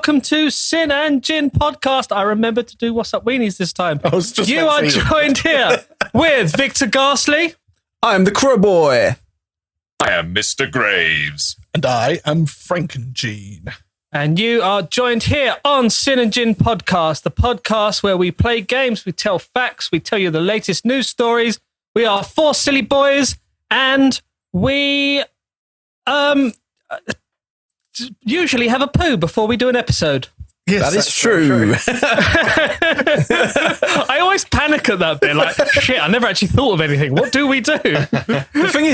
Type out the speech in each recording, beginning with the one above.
welcome to Sin and Gin podcast. I remembered to do Wassup Weenies this time. You are joined here with Victor Garsley. I'm the Crow Boy. I am Mr. Graves. And I am Frankengene. And you are joined here on Sin and Gin podcast, the podcast where we play games, we tell facts, we tell you the latest news stories. We are four silly boys, and we usually have a poo before we do an episode. Yes, that is true. I always panic at that bit. Like, shit, I never actually thought of anything. What do we do? The thing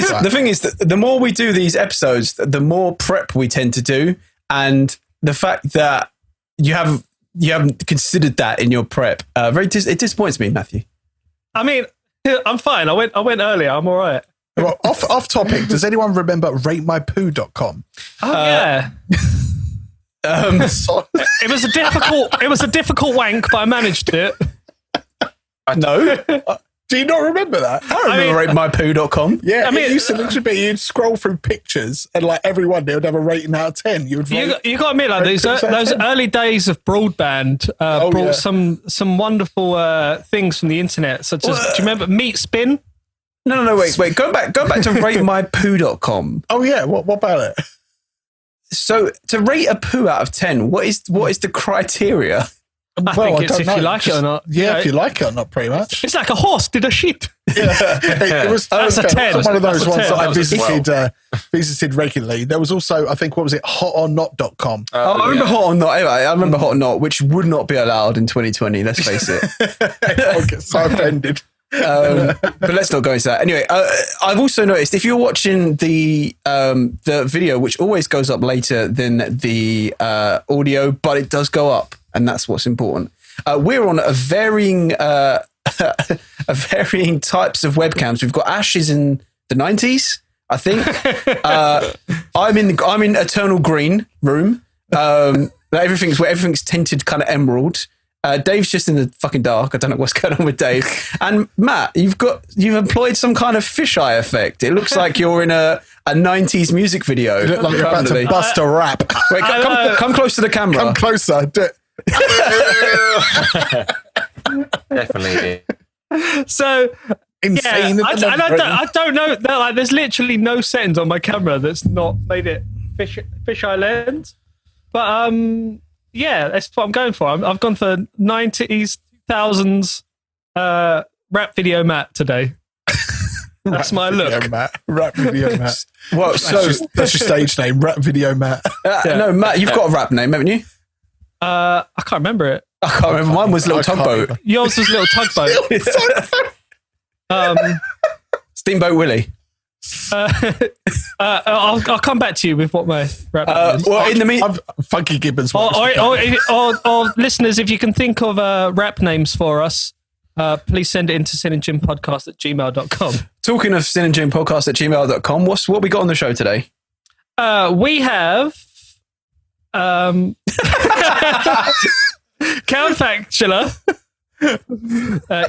is that the more we do these episodes, the more prep we tend to do, and the fact that you haven't considered that in your prep, it disappoints me, Matthew. I mean, I'm fine. I went earlier. I'm all right. Well, off topic. Does anyone remember ratemypoo.com? Oh yeah. It was a difficult wank, but I managed it. No. Do you not remember that? I remember ratemypoo.com. Yeah, I mean, it used to literally be you'd scroll through pictures and like everyone they would have a rating out of 10. You got to admit, like those early days of broadband brought some wonderful things from the internet, such as do you remember Meat Spin? No, wait. Go back to ratemypoo.com. Oh yeah, what about it? So to rate a poo out of 10, what is the criteria? I think it's if you like it or not. Yeah, if you like it or not, pretty much. It's like a horse did a shit. Yeah, it was. That's a 10. One of those ones that I visited regularly. There was also, I think, what was it, hotornot.com. I remember Hot or Not. Anyway, I remember Hot or Not, which would not be allowed in 2020. Let's face it. I get so offended. But let's not go into that. Anyway, I've also noticed if you're watching the video, which always goes up later than the audio, but it does go up, and that's what's important. We're on a varying types of webcams. We've got Ash's in the 90s, I think. I'm in Eternal Green room. Everything's tinted kind of emerald. Dave's just in the fucking dark. I don't know what's going on with Dave. And Matt, you've employed some kind of fisheye effect. It looks like you're in a 90s music video. You look like you're about to bust a rap. Wait, come close to the camera. Come closer. Definitely. So insane. Yeah, I don't know. Like, there's literally no settings on my camera that's not made it fisheye lens. But yeah, that's what I'm going for. I've gone for 90s, 2000s rap video Matt today. That's my look. Rap video Matt. Well, that's your stage name, Rap Video Matt. No, Matt, you've got a rap name, haven't you? I can't remember it. I can't remember. Mine was Little Tugboat. Yours was Little Tugboat. Steamboat Willie. I'll come back to you with what my rap is. Well, in the meantime, Funky Gibbons. Or listeners, if you can think of rap names for us, please send it into sinandgympodcast@gmail.com. Talking of sinandgympodcast@gmail.com, what we got on the show today? We have Count Factula.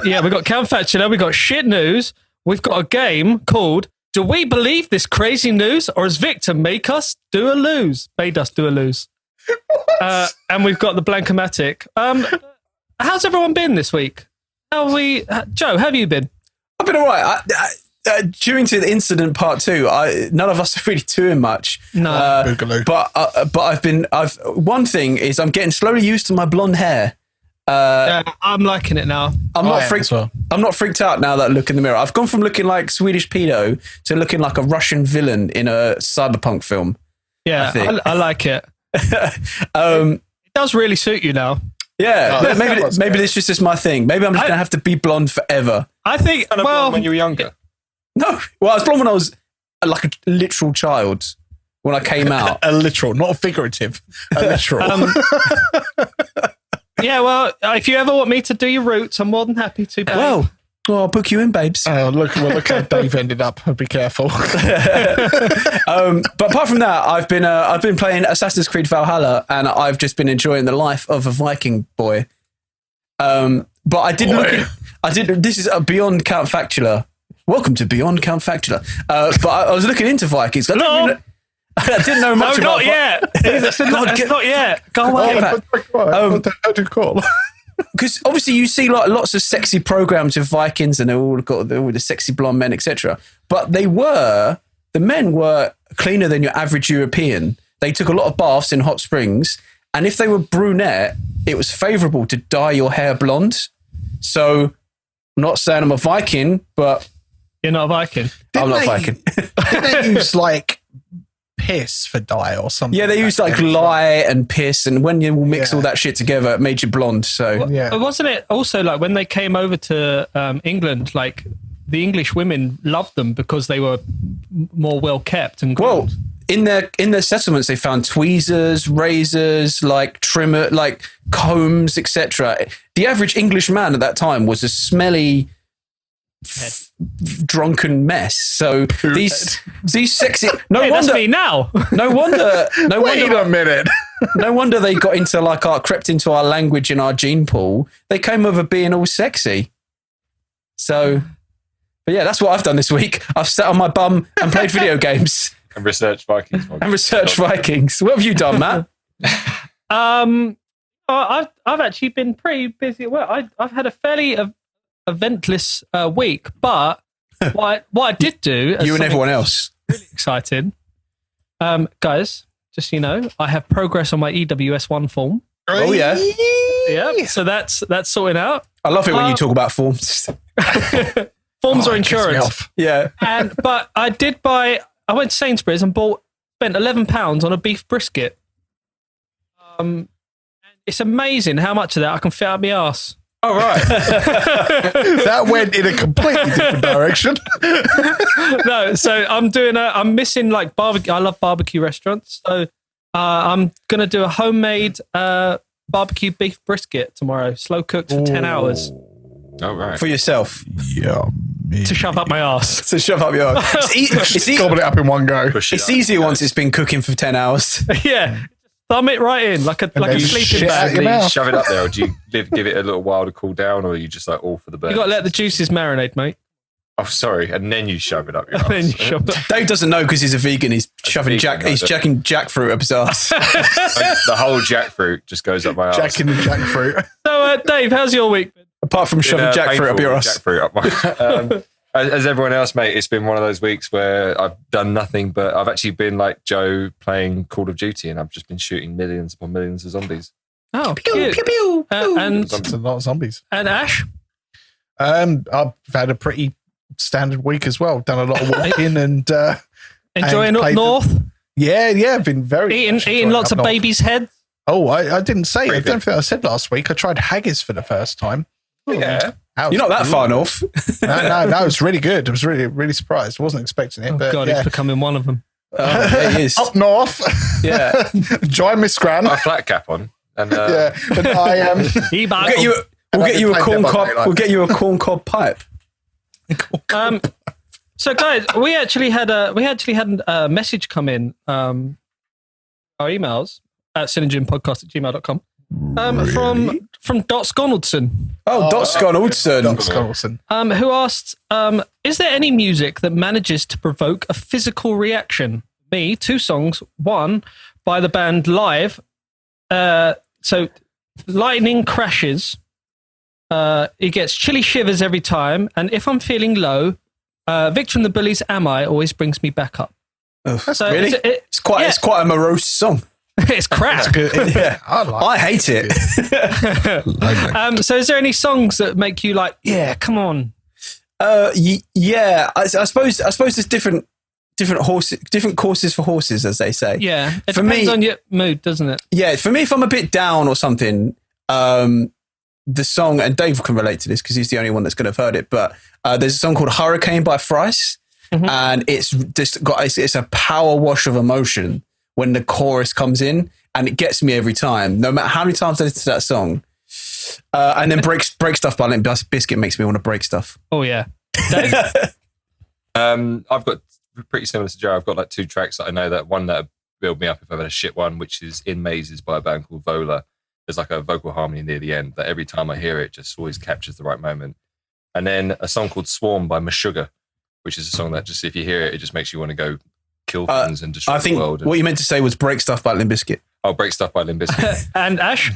Yeah, we got Count Factula. We got shit news. We've got a game called Do We Believe This Crazy News, or has Victor made us do a lose? And we've got the Blank-O-Mattic. How's everyone been this week? Joe, how have you been? I've been all right. During to the incident part 2, none of us are really doing much. No, but one thing is I'm getting slowly used to my blonde hair. I'm liking it now. I'm not freaked out now that I look in the mirror. I've gone from looking like Swedish pedo to looking like a Russian villain in a cyberpunk film. Yeah, I like it. It does really suit you now. Yeah, maybe this is just my thing. Maybe I'm just going to have to be blonde forever. I think, blonde when you were younger. No, well, I was blonde when I was like a literal child when I came out. A literal, not a figurative. A literal. Yeah, well, if you ever want me to do your roots, I'm more than happy to. Well, I'll book you in, babes. Look how Dave ended up. Be careful. But apart from that, I've been playing Assassin's Creed Valhalla, and I've just been enjoying the life of a Viking boy. But I did This is Beyond Count Factula. Welcome to Beyond Count Factula. But I was looking into Vikings. I I didn't know much about not yet. Not yet. Go away. Because obviously you see like lots of sexy programs with Vikings and they've all got all the sexy blonde men, etc. But the men were cleaner than your average European. They took a lot of baths in hot springs. And if they were brunette, it was favourable to dye your hair blonde. So I'm not saying I'm a Viking, but... You're not a Viking? I'm not a Viking. Did they use like piss for dye or something? Yeah, they used like lye and piss, and when you mix all that shit together, it made you blonde. So But wasn't it also like when they came over to England, like the English women loved them because they were more well kept and groomed? Well, in their settlements, they found tweezers, razors, like trimmer, like combs, etc. The average English man at that time was a smelly, drunken mess. So these sexy. No Hey, wonder. that's me now. No wonder. Wait a minute. No wonder they got into like crept into our language and our gene pool. They came over being all sexy. So, but yeah, that's what I've done this week. I've sat on my bum and played video games And research Vikings. and researched Vikings. What have you done, Matt? I've actually been pretty busy at work. I've had a fairly eventless week, but what I did do, You and everyone else. really exciting, guys. Just so you know, I have progress on my EWS1 form. Oh yeah, Yeah, so that's sorting out. I love it when you talk about forms. Forms or It pisses me insurance. off. Yeah. But I did buy. I went to Sainsbury's and spent £11 on a beef brisket. It's amazing how much of that I can fit up my arse. Oh right. That went in a completely different direction. No, so I'm missing like barbecue. I love barbecue restaurants, so I'm gonna do a homemade barbecue beef brisket tomorrow, slow cooked for 10 hours Oh, right. For yourself Yeah. to shove up my arse. to shove up your. It's Gobble it up in one go. Push it It's up. easier once it's been cooking for 10 hours. Yeah, thumb it right in like a then sleeping shit out bag. your mouth. Shove it up there, or do you give it a little while to cool down, or are you just like all for the burn? You got to let the juices marinate, mate. Oh, sorry, and then you shove it up your And then you arse. shove it. Dave doesn't know because he's a vegan. He's shoving vegan, he's I don't- jacking jackfruit up his ass. The whole jackfruit just goes up my arse. Jack in the jackfruit. So, Dave, how's your week? Apart from shoving jackfruit up your ass. Jackfruit up my, as everyone else, mate, it's been one of those weeks where I've done nothing, but I've actually been like Joe playing Call of Duty, and I've just been shooting millions upon millions of zombies. Oh, Pew, cute. pew, pew, pew. And It's a lot of zombies. Ash? I've had a pretty standard week as well. Done a lot of walking and Enjoying up played north? yeah, I've been very Eating enjoying lots up of north. babies' heads? Oh, I didn't say. I Pretty don't think I said last week. I tried haggis for the first time. Yeah. That was You're not that far north. No, it's really good. I was really surprised. I wasn't expecting it. Oh, but God, yeah. he's becoming one of them. There he is. Up north. Yeah. Join Miss Gran. Got a flat cap on, and Yeah, and I am. We'll get you a corn Dead by cob. Daylight. We'll get you a corn cob pipe. So, guys, we actually had a message come in our emails at synergypodcast@gmail.com from Dot Sconaldson, Dot Sconaldson. Doc Sconaldson. who asked, is there any music that manages to provoke a physical reaction? Me, 2 songs. One by the band Live. So lightning crashes. It gets chilly shivers every time. And if I'm feeling low, Victor and the Bullies' Am I always brings me back up. So Really? It's quite a morose song. it's crap. Yeah. I hate it. So is there any songs that make you like, yeah, come on? Yeah. I suppose there's different courses for horses, as they say. Yeah. It For depends me- on your mood, doesn't it? Yeah, for me, if I'm a bit down or something, the song, and Dave can relate to this because he's the only one that's going to have heard it, but there's a song called Hurricane by Thrice, and it's a power wash of emotion when the chorus comes in, and it gets me every time, no matter how many times I listen to that song. And then Break Stuff by Limp Bizkit makes me want to break stuff. Oh, yeah. Dave? I've got pretty similar to Joe. I've got like 2 tracks that I know, that one that build me up if I've had a shit one, which is In Mazes by a band called Vola. There's like a vocal harmony near the end that every time I hear it just always captures the right moment. And then a song called Swarm by Meshuggah, which is a song that just, if you hear it, it just makes you want to go kill things and destroy I think the world. what you meant to say was Break Stuff by Limp Bizkit. Oh, Break Stuff by Limp Bizkit. And Ash?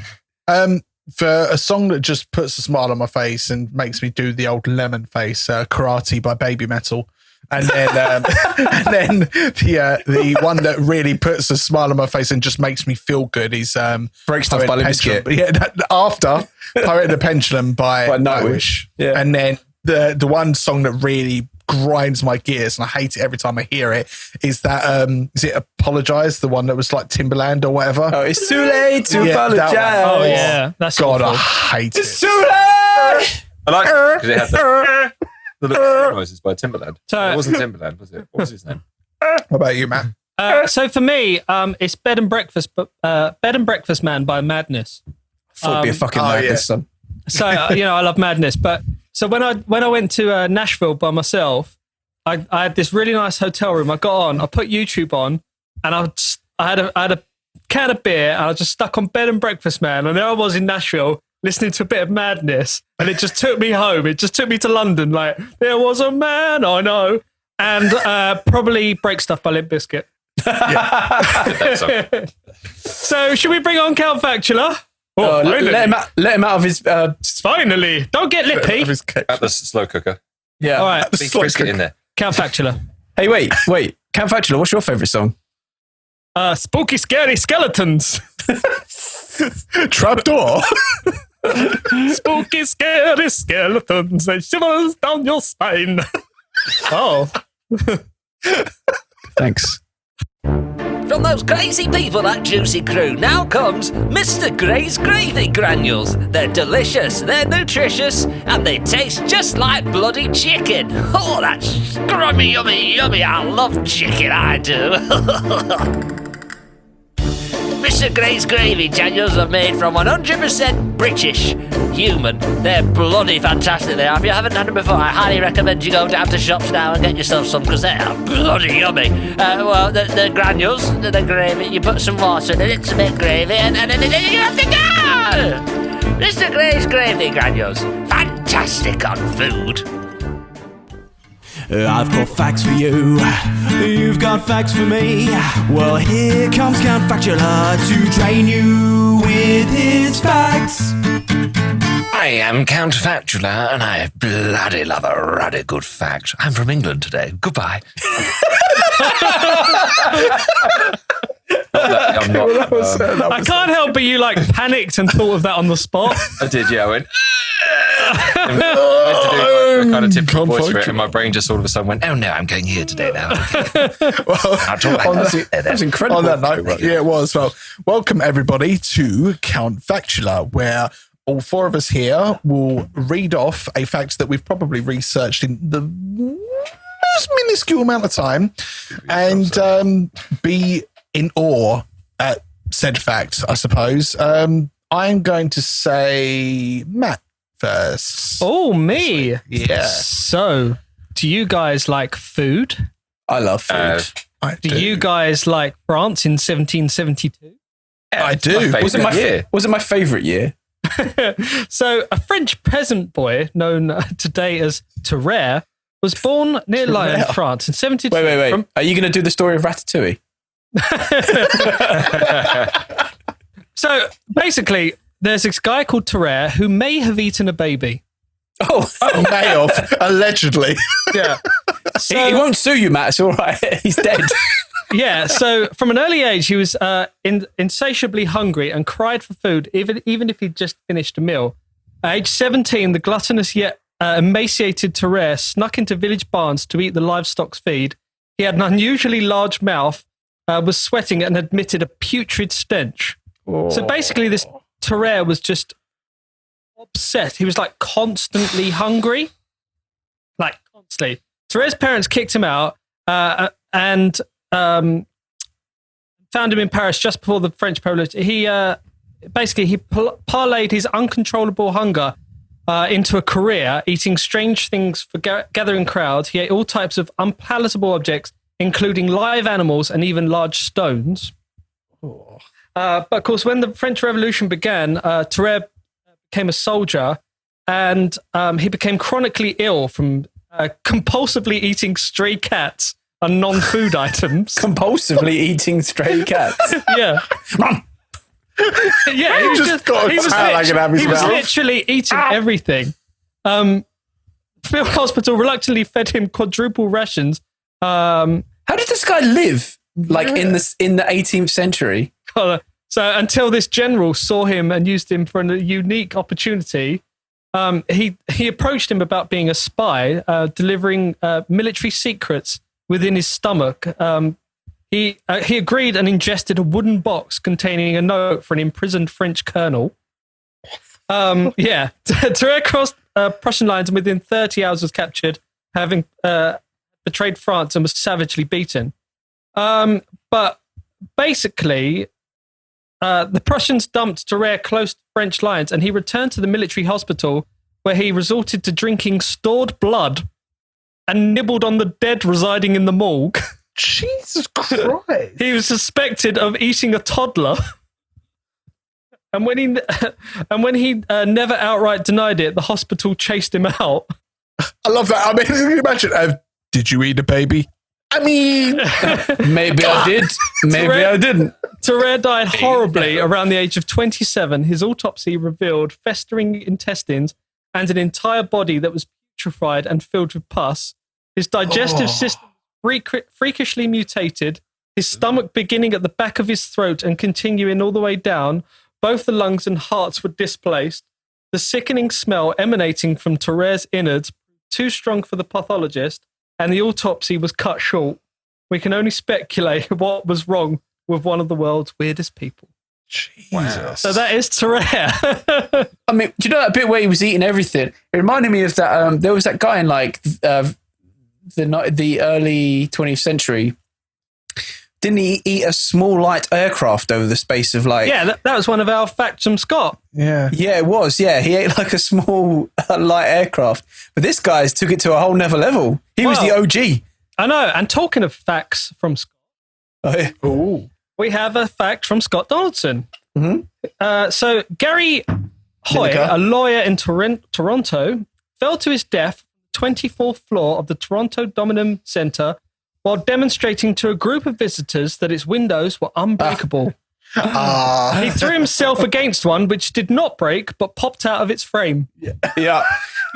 For a song that just puts a smile on my face and makes me do the old lemon face, Karate by Baby Metal. And then, the one that really puts a smile on my face and just makes me feel good is Break Stuff by Limp Bizkit. Yeah, after Poet and the Pendulum by Nightwish. Yeah. And then the one song that really grinds my gears and I hate it every time I hear it is that is it Apologize, the one that was like Timberland or whatever. Oh, it's too late to apologize. Oh yeah, that's God, awful. I hate It's it. too late. I like it because it had the little noises by Timberland. So- It wasn't Timberland, was it? What was his name? What about you, Matt? So for me, it's Bed and Breakfast, but Bed and Breakfast Man by Madness. I thought it'd be a fucking madness, son. So I love Madness, but so when I went to Nashville by myself, I had this really nice hotel room. I got on, I put YouTube on, and I had a can of beer, and I just stuck on Bed and Breakfast Man, and there I was in Nashville listening to a bit of Madness, and it just took me home. It just took me to London. Like there was a man I know, and probably Break Stuff by Limp Bizkit. So should we bring on Count Factula? Let him out of his. Finally, don't get lippy. At the slow cooker. Yeah. All right, Big brisket in there. Count Factula. Hey, wait. Count Factula, what's your favourite song? Spooky, scary skeletons. Trapdoor. Spooky, scary skeletons. They shivers down your spine. Oh. Thanks. From those crazy people at Juicy Crew, now comes Mr. Gray's Gravy Granules. They're delicious, they're nutritious, and they taste just like bloody chicken. Oh, that's scrummy, yummy, yummy. I love chicken, I do. Mr. Gray's Gravy Granules are made from 100% British human. They're bloody fantastic, they are. If you haven't had them before, I highly recommend you go down to shops now and get yourself some, because they are bloody yummy. Well, the granules, the gravy, you put some water in it to make gravy, and then you have to go! Mr. Gray's Gravy Granules, fantastic on food. I've got facts for you, you've got facts for me. Well, here comes Count Factula to train you with his facts. I am Count Factula, and I bloody love a ruddy good fact. I'm from England today. Goodbye. I'm not. I can't help but you panicked and thought of that on the spot. I did, yeah. I went. I went to do a kind of typical voice for it, and my brain just all of a sudden went, "Oh no, I'm going here today now." That was incredible. On that note, yeah, it was. Well, welcome everybody to Count Factula, where all four of us here will read off a fact that we've probably researched in the most minuscule amount of time and be in awe at said fact, I suppose. I'm going to say Matt first. Oh, me. Yeah. So, do you guys like food? I love food. Do you guys like France in 1772? I do. Was it my favourite year? So, a French peasant boy known today as Tarrere was born near Lyon, France in 72. Wait. Are you going to do the story of Ratatouille? So, basically, there's this guy called Tarrere who may have eaten a baby. Oh, may have, allegedly. Yeah. he won't sue you, Matt. It's all right. He's dead. Yeah, so from an early age, he was insatiably hungry and cried for food, even if he'd just finished a meal. At age 17, the gluttonous yet emaciated Tarrere snuck into village barns to eat the livestock's feed. He had an unusually large mouth, was sweating, and emitted a putrid stench. Oh. So basically, this Tarrere was just obsessed. He was constantly hungry, constantly. Tarrere's parents kicked him out and found him in Paris just before the French Revolution. He parlayed his uncontrollable hunger into a career, eating strange things for gathering crowds. He ate all types of unpalatable objects, including live animals and even large stones. Oh. But of course, when the French Revolution began, Tarrere became a soldier, and he became chronically ill from compulsively eating stray cats and non-food items. Compulsively eating stray cats. Yeah. Yeah, he was just got a tail hanging out of his he was mouth. literally eating everything. Field Hospital reluctantly fed him quadruple rations. How did this guy live? Like in the 18th century? So until this general saw him and used him for a unique opportunity, he approached him about being a spy, delivering military secrets within his stomach. He agreed and ingested a wooden box containing a note for an imprisoned French colonel. Tarrere crossed Prussian lines and within 30 hours was captured, having betrayed France and was savagely beaten. But basically, the Prussians dumped Tarrere close to French lines and he returned to the military hospital where he resorted to drinking stored blood and nibbled on the dead residing in the morgue. Jesus Christ. He was suspected of eating a toddler. And when he never outright denied it, the hospital chased him out. I love that. I mean, can you imagine? Did you eat a baby? I mean, Maybe I did. Maybe I didn't. Tarrere died horribly around the age of 27. His autopsy revealed festering intestines and an entire body that was putrefied and filled with pus. His digestive system freakishly mutated, his stomach beginning at the back of his throat and continuing all the way down. Both the lungs and hearts were displaced. The sickening smell emanating from Tarrere's innards too strong for the pathologist, and the autopsy was cut short. We can only speculate what was wrong with one of the world's weirdest people. Jesus. So that is Tarrere. I mean, do you know that bit where he was eating everything? It reminded me of that. There was that guy in like the early 20th century. Didn't he eat a small light aircraft over the space of like... Yeah, that was one of our facts from Scott. Yeah. Yeah, it was. Yeah, he ate like a small light aircraft. But this guy's took it to a whole nother level. He was the OG. I know. And talking of facts from Scott, Oh, yeah. Ooh. we have a fact from Scott Donaldson. Mm-hmm. So Gary Hoy, Lineker. a lawyer in Toronto, fell to his death on the 24th floor of the Toronto Dominion Centre while demonstrating to a group of visitors that its windows were unbreakable. He threw himself against one, which did not break, but popped out of its frame. Yeah.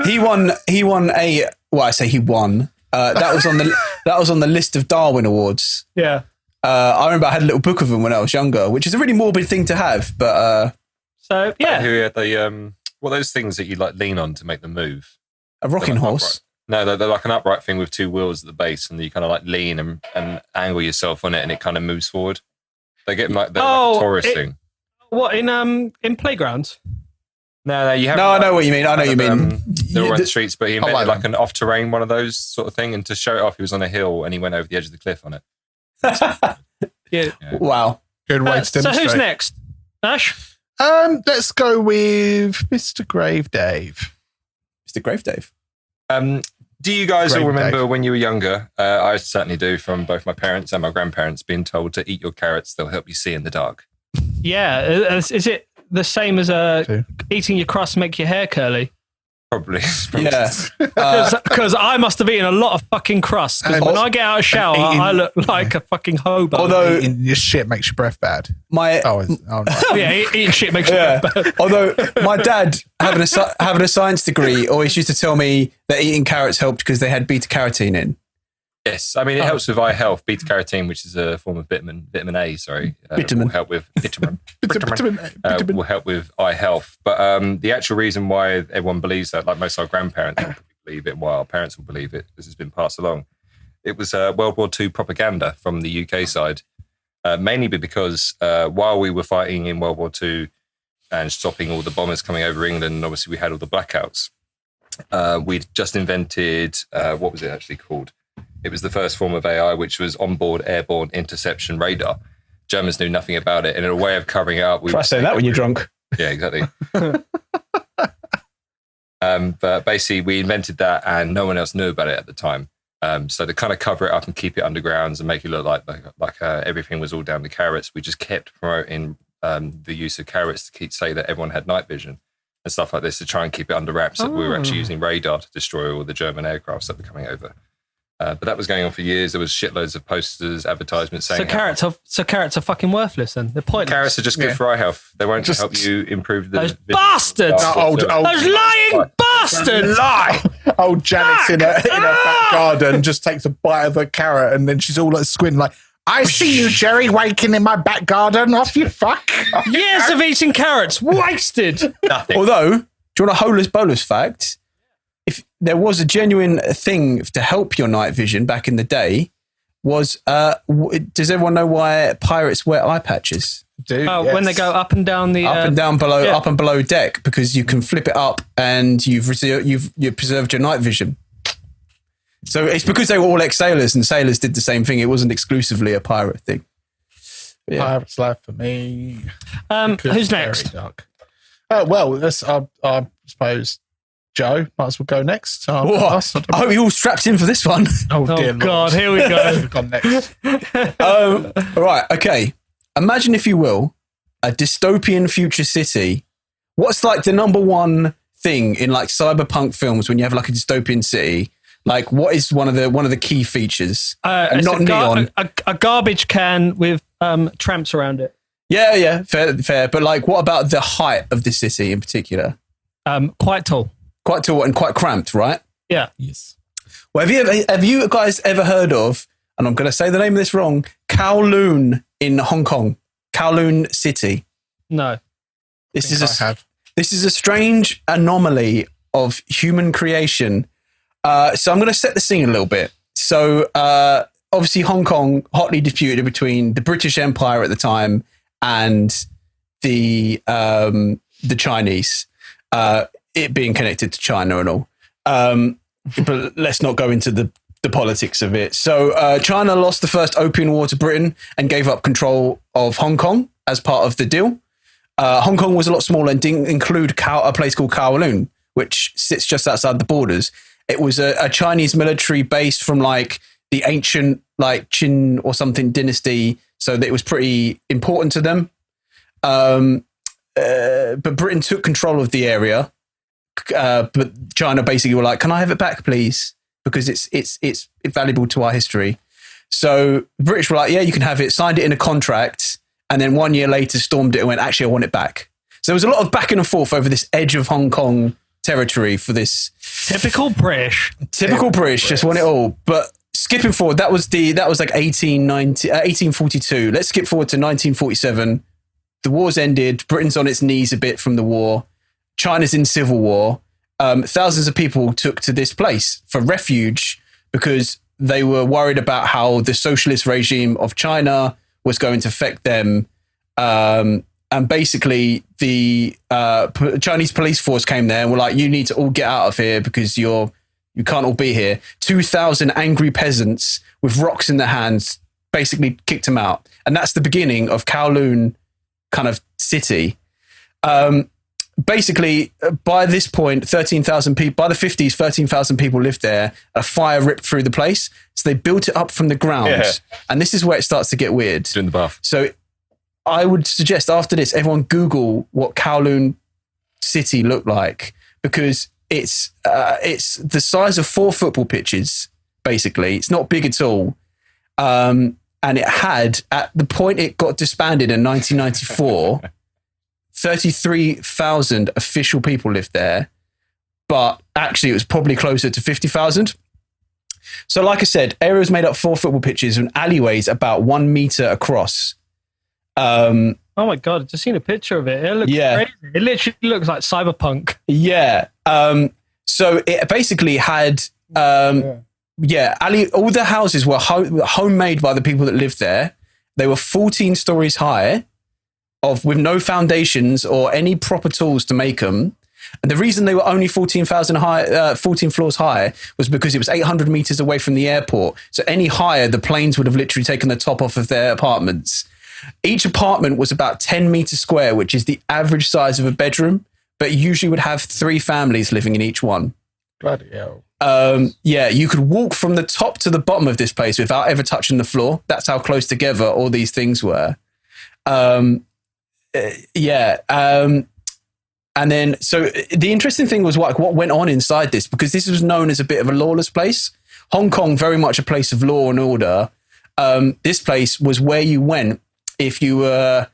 He won a... Well, I say he won. That was on the list of Darwin Awards. Yeah. I remember I had a little book of them when I was younger, which is a really morbid thing to have. But So, yeah. Who had the what are those things that you like lean on to make them move? a rocking They're like horse. upright. No, they're like an upright thing with two wheels at the base, and you kind of like lean and angle yourself on it, and it kind of moves forward. They get like they're like a tourist thing. What, in playgrounds? No, you have. No, I know what you mean. I know what you mean. They're all around the streets, but he invented like like an off-terrain one of those sort of thing, and to show it off, he was on a hill and he went over the edge of the cliff on it. Yeah. Wow. Good way to So demonstrate. who's next? Ash? Let's go with Mr. Grave Dave. Mr. Grave Dave. Do you guys Great all remember Dave. when you were younger? I certainly do, from both my parents and my grandparents being told to eat your carrots, they'll help you see in the dark. Yeah. Is it the same as eating your crust make your hair curly? Probably. Yeah. Because I must have eaten a lot of fucking crust. Because And- when I get out of shower, eating- I look like a fucking hobo. Although Eating your shit makes your breath bad. my Oh no. yeah, eating shit makes you yeah. bad. Although my dad, having a science degree, always used to tell me that eating carrots helped because they had beta carotene in. Yes, I mean it helps with eye health. Beta carotene, which is a form of vitamin A. Sorry, Vitamin. will help with vitamin. Vitamin. Will help with eye health. But the actual reason why everyone believes that, like most of our grandparents will believe it, and why our parents will believe it, this has been passed along. It was World War II propaganda from the UK side, mainly because while we were fighting in World War II and stopping all the bombers coming over England, and obviously we had all the blackouts. We'd just invented what was it actually called? It was the first form of AI, which was onboard airborne interception radar. Germans knew nothing about it, and in a way of covering it up, we Try were saying that when you're drunk. Yeah, exactly. But basically, we invented that, and no one else knew about it at the time. So to kind of cover it up and keep it underground and make it look like everything was all down to carrots, we just kept promoting the use of carrots to say that everyone had night vision and stuff like this to try and keep it under wraps that we were actually using radar to destroy all the German aircrafts that were coming over. But that was going on for years. There was shitloads of posters, advertisements saying. So carrots are fucking worthless. Then they're pointless. Carrots are just good for eye health. They won't help you improve the. Those bastards! Old Those lying bastards! Lie. Old Janet's in her back garden just takes a bite of a carrot and then she's all like squinting like, I see you, Jerry, waking in my back garden. Off you fuck. Years of eating carrots wasted. Nothing. Although, do you want a holus bolus fact? If there was a genuine thing to help your night vision back in the day, was does everyone know why pirates wear eye patches? When they go up and down the Up and down below, up and below deck, because you can flip it up and you've preserved your night vision. So it's because they were all ex-sailors and sailors did the same thing. It wasn't exclusively a pirate thing. Yeah. Pirate's life for me. Who's next? Dark. Well, let's, I suppose Joe might as well go next. I hope you're all strapped in for this one. Oh dear God, here we go. Gone next. All right, okay. Imagine, if you will, a dystopian future city. What's like the number one thing in like cyberpunk films when you have like a dystopian city? Like, what is one of the key features? Not neon. A garbage can with tramps around it. Yeah, fair. But like, what about the height of the city in particular? Quite tall. Quite tall and quite cramped, right? Yeah. Yes. Well, have you guys ever heard of, and I'm going to say the name of this wrong, Kowloon in Hong Kong? Kowloon City. No. This is a strange anomaly of human creation. So I'm going to set the scene a little bit. So obviously Hong Kong, hotly disputed between the British Empire at the time and the Chinese, it being connected to China and all. But let's not go into the politics of it. So China lost the first Opium War to Britain and gave up control of Hong Kong as part of the deal. Hong Kong was a lot smaller and didn't include a place called Kowloon, which sits just outside the borders. It was a Chinese military base from like the ancient like Qin or something dynasty, so that it was pretty important to them. But Britain took control of the area, but China basically were like, "Can I have it back, please? Because it's valuable to our history." So the British were like, "Yeah, you can have it." Signed it in a contract, and then 1 year later stormed it and went, "Actually, I want it back." So there was a lot of back and forth over this edge of Hong Kong territory for this. Typical British. Just want it all. But skipping forward, that was like 1842. Let's skip forward to 1947. The war's ended. Britain's on its knees a bit from the war. China's in civil war. Thousands of people took to this place for refuge because they were worried about how the socialist regime of China was going to affect them. And basically, the Chinese police force came there and were like, "You need to all get out of here because you can't all be here." 2,000 angry peasants with rocks in their hands basically kicked them out, and that's the beginning of Kowloon kind of city. Basically, by this point, 13,000 people. By the 50s, 13,000 people lived there. A fire ripped through the place, so they built it up from the ground, and this is where it starts to get weird. Doing the bath. So I would suggest after this, everyone Google what Kowloon City looked like, because it's the size of 4 football pitches, basically. It's not big at all. And it had, at the point it got disbanded in 1994, 33,000 official people lived there. But actually, it was probably closer to 50,000. So like I said, area was made up 4 football pitches and alleyways about 1 meter across. Oh my God, I've just seen a picture of it. It looks crazy. It literally looks like cyberpunk. Yeah. So it basically had, all the houses were homemade by the people that lived there. They were 14 stories high with no foundations or any proper tools to make them. And the reason they were only 14 floors high was because it was 800 meters away from the airport. So any higher, the planes would have literally taken the top off of their apartments. Each apartment was about 10 meters square, which is the average size of a bedroom, but usually would have 3 families living in each one. Bloody hell. You could walk from the top to the bottom of this place without ever touching the floor. That's how close together all these things were. And then, so the interesting thing was what went on inside this, because this was known as a bit of a lawless place. Hong Kong, very much a place of law and order. This place was where you went if you were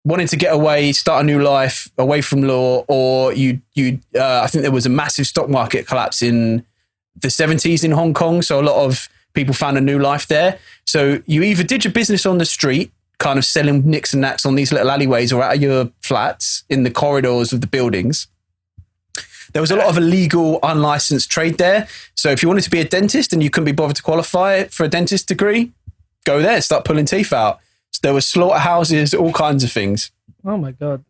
wanting to get away, start a new life away from law, or I think there was a massive stock market collapse in the 70s in Hong Kong. So a lot of people found a new life there. So you either did your business on the street, kind of selling nicks and knacks on these little alleyways or out of your flats in the corridors of the buildings. There was a lot of illegal, unlicensed trade there. So if you wanted to be a dentist and you couldn't be bothered to qualify for a dentist degree, go there, start pulling teeth out. So there were slaughterhouses, all kinds of things. Oh my God.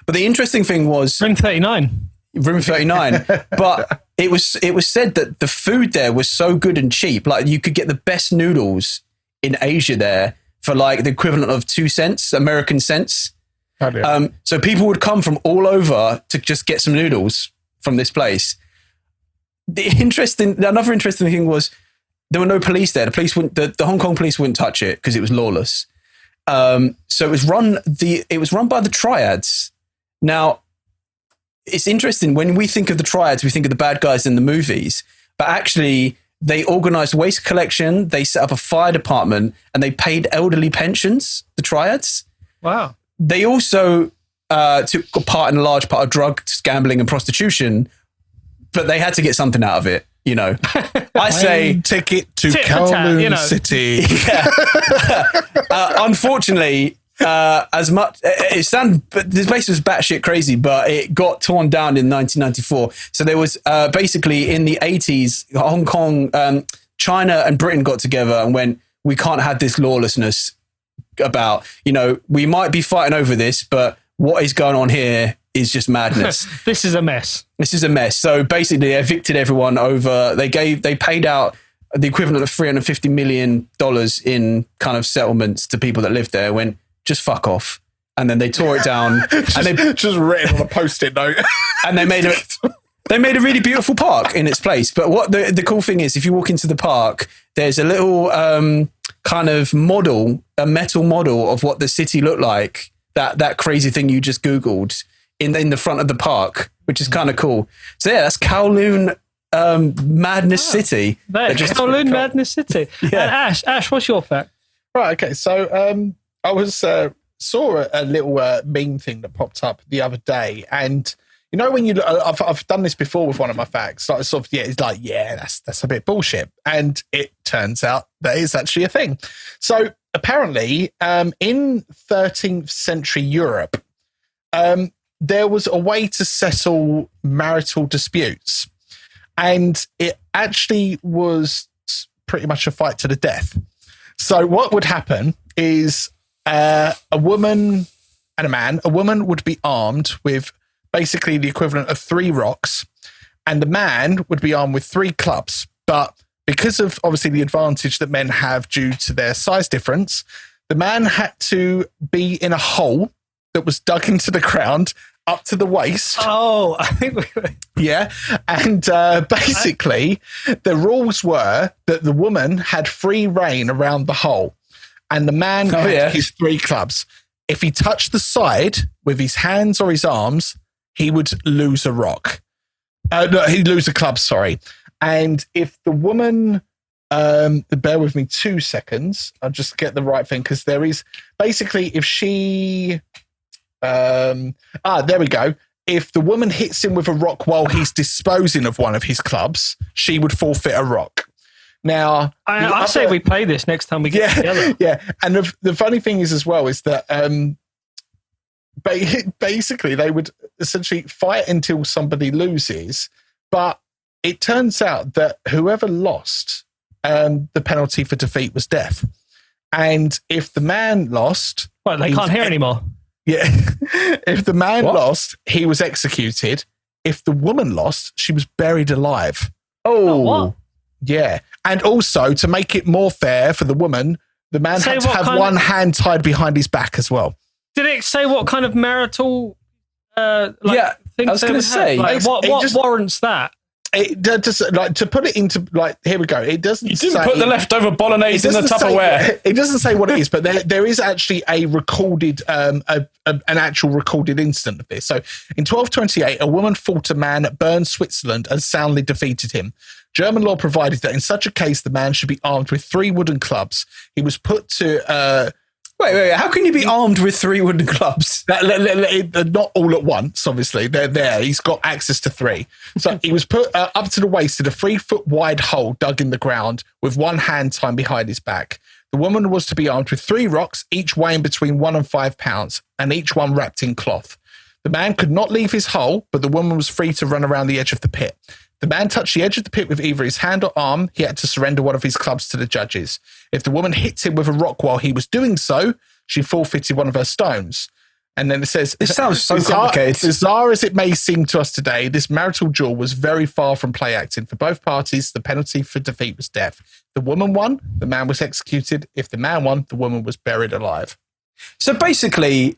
But the interesting thing was Room 39. Room 39. But it was said that the food there was so good and cheap. Like you could get the best noodles in Asia there for like the equivalent of 2 cents, American cents. Oh, dear. So people would come from all over to just get some noodles from this place. Another interesting thing was there were no police there. The Hong Kong police wouldn't touch it because it was lawless. So it was run by the triads. Now, it's interesting when we think of the triads, we think of the bad guys in the movies, but actually they organized waste collection. They set up a fire department and they paid elderly pensions, the triads. Wow. They also took part in a large part of drugs, gambling and prostitution, but they had to get something out of it. You know, I say ticket to tit for tat, Kowloon City. Yeah. Unfortunately, as much this place was batshit crazy, but it got torn down in 1994. So there was basically in the 80s, Hong Kong, China, and Britain got together and went, "We can't have this lawlessness about. You know, we might be fighting over this, but what is going on here is just madness." This is a mess. This is a mess. So basically, they evicted everyone over. They paid out the equivalent of $350 million in kind of settlements to people that lived there. Went, just fuck off, and then they tore it down. And they just written on a post-it note, and they made a really beautiful park in its place. But what the cool thing is, if you walk into the park, there's a little kind of model, a metal model of what the city looked like. That crazy thing you just Googled in the front of the park, which is kind of cool. So yeah, that's Kowloon Madness City. Kowloon Madness City. Yeah. And Ash, what's your fact? Right. Okay. So I was saw a little meme thing that popped up the other day, and you know when I've done this before with one of my facts. Like sort of it's like that's a bit bullshit, and it turns out that is actually a thing. So apparently, in 13th century Europe, there was a way to settle marital disputes, and it actually was pretty much a fight to the death. So what would happen is a woman and a man. A woman would be armed with basically the equivalent of 3 rocks, and the man would be armed with 3 clubs. But because of obviously the advantage that men have due to their size difference, the man had to be in a hole that was dug into the ground up to the waist. Oh, I think Yeah. And basically, the rules were that the woman had free reign around the hole, and the man had his 3 clubs. If he touched the side with his hands or his arms, he would lose a rock. No, he'd lose a club, sorry. And if the woman, bear with me 2 seconds, I'll just get the right thing, because there is basically if she, there we go. If the woman hits him with a rock while he's disposing of one of his clubs, she would forfeit a rock. Now, I say we play this next time we get together. Yeah, and the funny thing is as well is that basically they would essentially fight until somebody loses, but it turns out that whoever lost, the penalty for defeat was death. And if the man lost... Well, they can't hear anymore. Yeah. If the man lost, he was executed. If the woman lost, she was buried alive. Oh, what? Yeah. And also, to make it more fair for the woman, the man had to have one hand tied behind his back as well. Did it say what kind of marital things I was going to say. Like, what warrants that? It just like to put it into like here we go. It doesn't. You didn't put the leftover bolognese in the Tupperware. It doesn't say what it is, but there is actually a recorded, an actual recorded incident of this. So in 1228, a woman fought a man at Bern, Switzerland, and soundly defeated him. German law provided that in such a case, the man should be armed with 3 wooden clubs. He was put to... Wait. How can you be armed with 3 wooden clubs? Not all at once, obviously. They're there. He's got access to 3. So he was put up to the waist in a 3-foot wide hole dug in the ground with one hand tied behind his back. The woman was to be armed with 3 rocks, each weighing between 1 and 5 pounds, and each one wrapped in cloth. The man could not leave his hole, but the woman was free to run around the edge of the pit. The man touched the edge of the pit with either his hand or arm. He had to surrender one of his clubs to the judges. If the woman hit him with a rock while he was doing so, she forfeited one of her stones. And then it says... This sounds so complicated. Bizarre as it may seem to us today, this marital duel was very far from play acting. For both parties, the penalty for defeat was death. The woman won, the man was executed. If the man won, the woman was buried alive. So basically,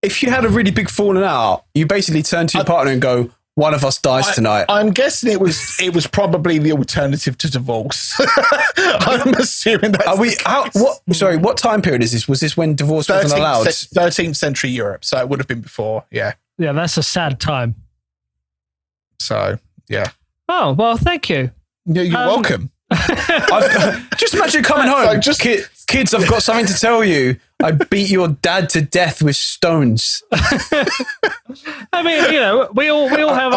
if you had a really big falling out, you basically turn to your partner and go, one of us dies tonight. I'm guessing it was probably the alternative to divorce. I'm assuming that's what time period is this? Was this when divorce wasn't allowed? 13th century Europe, so it would have been before, yeah. Yeah, that's a sad time. So, yeah. Oh, well, thank you. Yeah, you're welcome. Just imagine coming home. Kids, I've got something to tell you. I beat your dad to death with stones. I mean, we all have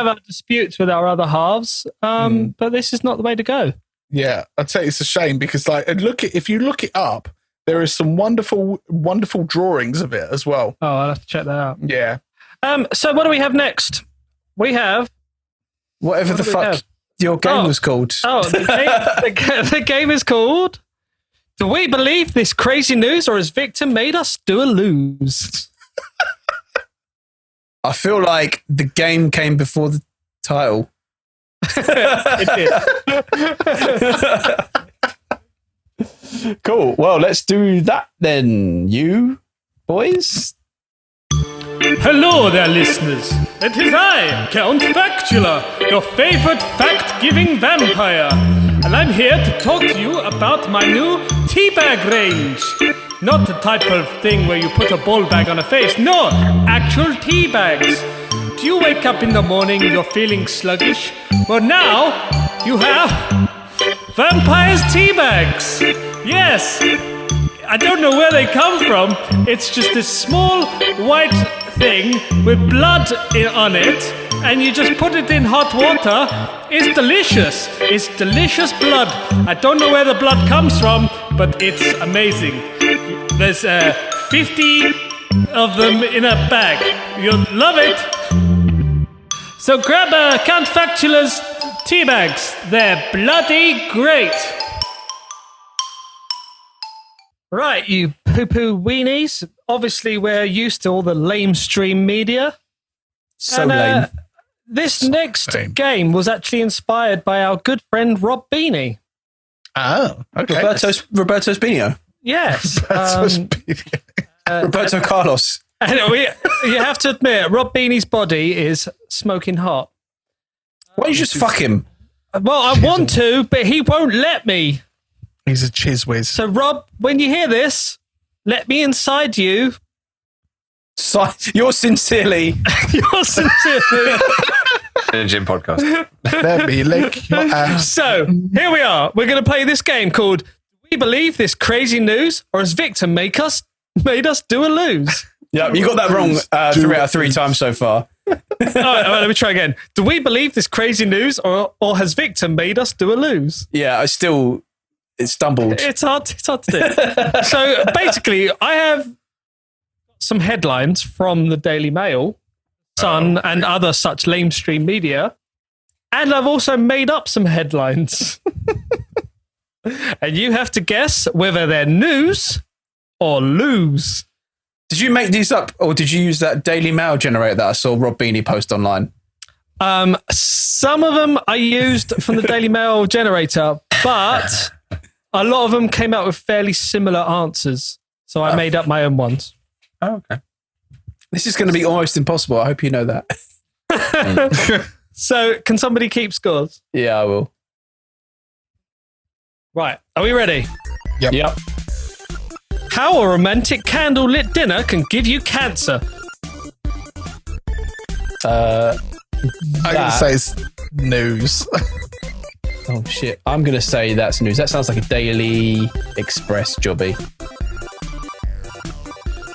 our disputes with our other halves, but this is not the way to go. Yeah, I'd say it's a shame because, if you look it up, there is some wonderful, wonderful drawings of it as well. Oh, I'll have to check that out. Yeah. So what do we have next? We have whatever the fuck your game was called. Oh, the game is called Do We Believe This Crazy News, or Has Victor Made Us Do a Lose? I feel like the game came before the title. It did. Cool. Well, let's do that then, you boys. Hello there, listeners. It is I, Count Factula, your favorite fact-giving vampire. And I'm here to talk to you about my new teabag range. Not the type of thing where you put a ball bag on a face. No, actual tea bags. Do you wake up in the morning, you're feeling sluggish? Well, now you have Vampire's tea bags. Yes. I don't know where they come from. It's just this small white thing with blood on it, and you just put it in hot water. It's delicious. It's delicious blood. I don't know where the blood comes from, but it's amazing. There's 50 of them in a bag. You'll love it. So grab Count Factula's tea bags. They're bloody great. Right, you poo-poo weenies. Obviously, we're used to all the lamestream media. So lame. This next game was actually inspired by our good friend Rob Beanie. Oh, okay. Roberto Spino. Yes. Roberto Carlos. And you have to admit, Rob Beanie's body is smoking hot. Why don't you just fuck him? Well, I want to, but he won't let me. He's a chiz whiz. So, Rob, when you hear this, let me inside you. You're sincerely. You're sincerely. In a gym podcast. Let me lick your ass. So, here we are. We're going to play this game called Do We Believe This Crazy News, or Has Victor made us do a lose? Yeah, you got that wrong 3 out of 3 times so far. All right, let me try again. Do we believe this crazy news, or has Victor made us do a lose? Yeah, it stumbled. It's hard to do. So basically, I have some headlines from the Daily Mail, Sun, and other such lamestream media, and I've also made up some headlines. And you have to guess whether they're news or lose. Did you make these up, or did you use that Daily Mail generator that I saw Rob Beanie post online? Some of them I used from the Daily Mail generator, but a lot of them came out with fairly similar answers. So I made up my own ones. Oh, okay. This is going to be almost impossible. I hope you know that. So can somebody keep scores? Yeah, I will. Right. Are we ready? Yep. How a romantic candlelit dinner can give you cancer. I'm going to say it's news. Oh shit! I'm gonna say that's news. That sounds like a Daily Express jobby.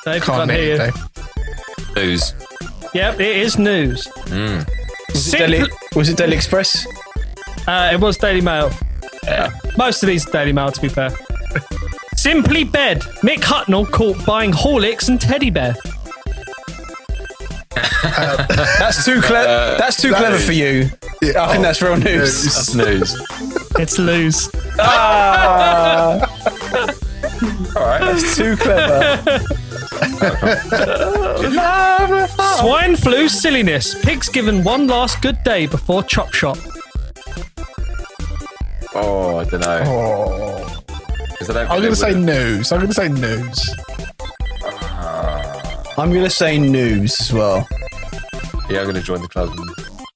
Dave, Can't can't hear you. hear you, Dave. News. Yep, it is news. Was it Daily Express? It was Daily Mail. Most of these are Daily Mail, to be fair. Simply Bed. Mick Hucknall caught buying Horlicks and teddy bear. That's too clever. That's too clever for you. Yeah. I think that's real news. That's news. It's loose. All right, that's too clever. Swine flu silliness. Pigs given one last good day before chop shop. Oh, I don't know. Oh. I'm going to say news. I'm going to say news. I'm gonna say news as well. Yeah, I'm going to join the club and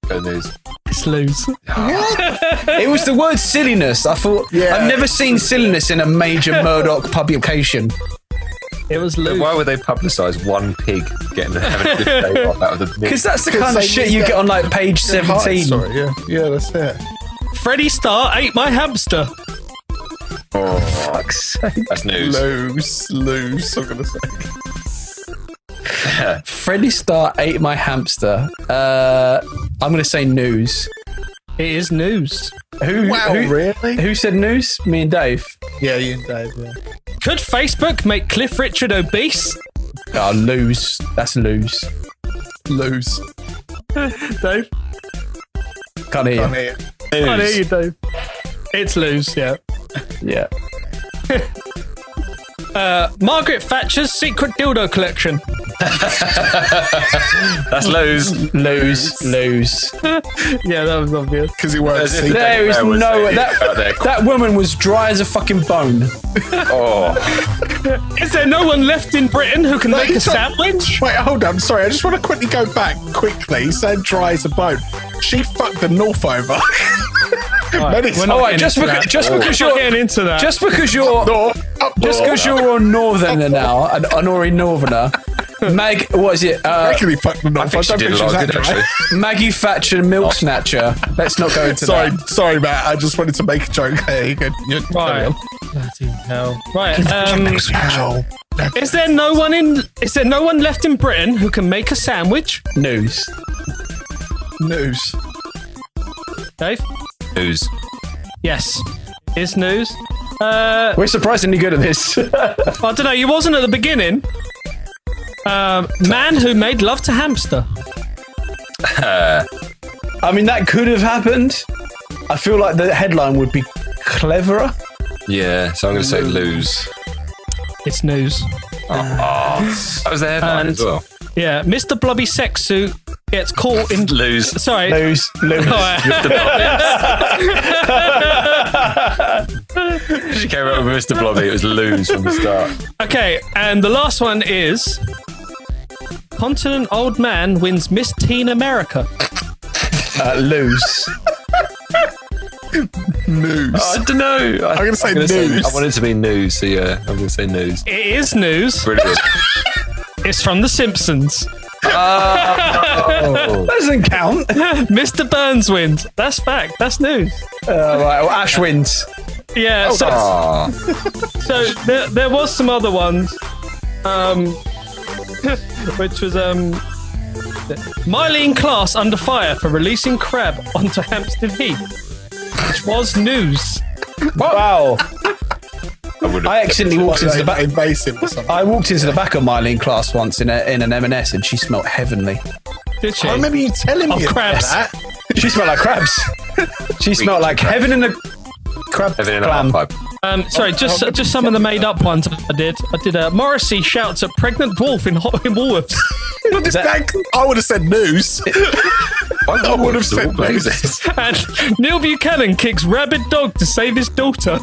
go news. It's loose. It was the word silliness. I thought I've never seen silliness in a major Murdoch publication. It was loose. Why would they publicise one pig having a good day off out of the? Because that's the kind of shit you get on like page 17. Sorry, yeah, that's it. Freddie Starr ate my hamster. Oh, fuck's sake. That's news. Loose. I'm going to say. Freddie Starr ate my hamster. I'm going to say news. It is news. Really? Who said news? Me and Dave. Yeah, you and Dave, yeah. Could Facebook make Cliff Richard obese? Oh, lose. That's lose. Lose. Dave? Can't hear you. Can't hear. Can't hear you, Dave. It's loose, yeah. Yeah. Margaret Thatcher's secret dildo collection. That's lose. Lose. Yeah, that was obvious. Because he won't see. There is no... That woman was dry as a fucking bone. Oh. Is there no one left in Britain who can make a sandwich? Wait, hold on. Sorry, I just want to quickly go back quickly. Saying dry as a bone. She fucked the North over. Just because you're getting into that. Just because you're a northerner now, an honorary northerner. What is it? Regularly fucked the North. I don't think she's that dry. Maggie Thatcher, milk snatcher. Let's not go into that. Sorry, Matt. I just wanted to make a joke. Hey, you right. Bloody hell. Right. Is there no one left in Britain who can make a sandwich? News. Dave? News. Yes. Is news. We're surprisingly good at this. I don't know. You wasn't at the beginning. Man who made love to hamster. I mean, that could have happened. I feel like the headline would be cleverer. Yeah, so I'm going to say lose. It's news. That was the headline as well. Yeah, Mr. Blobby Sex Suit gets caught in... Lose. Sorry. Lose. She came up with Mr. Blobby. It was lose from the start. Okay, and the last one is... Continent old man wins Miss Teen America. Lose. News. I don't know. I'm going to say news. I want it to be news, so yeah, I'm going to say news. It is news. Brilliant. It's from The Simpsons. Oh. That doesn't count. Mr. Burns wins. That's fact. That's news. Right, well, Ash wins. Yeah, so there was some other ones, which was Milene Klass under fire for releasing crab onto Hampstead Heath, which was news. Wow. I accidentally walked into the back. Invasive or something. I walked into the back of Milene Klass once in an M&S, and she smelled heavenly. Did she? I remember you telling me crabs. about that. She smelled like crabs. She smelled like heaven in a crab Heaven in a clam. half pipe. Sorry, just some of the made up ones I did. Morrissey shouts at pregnant wolf in Woolworths. I would have said news. I would have said news. And Neil Buchanan kicks rabid dog to save his daughter.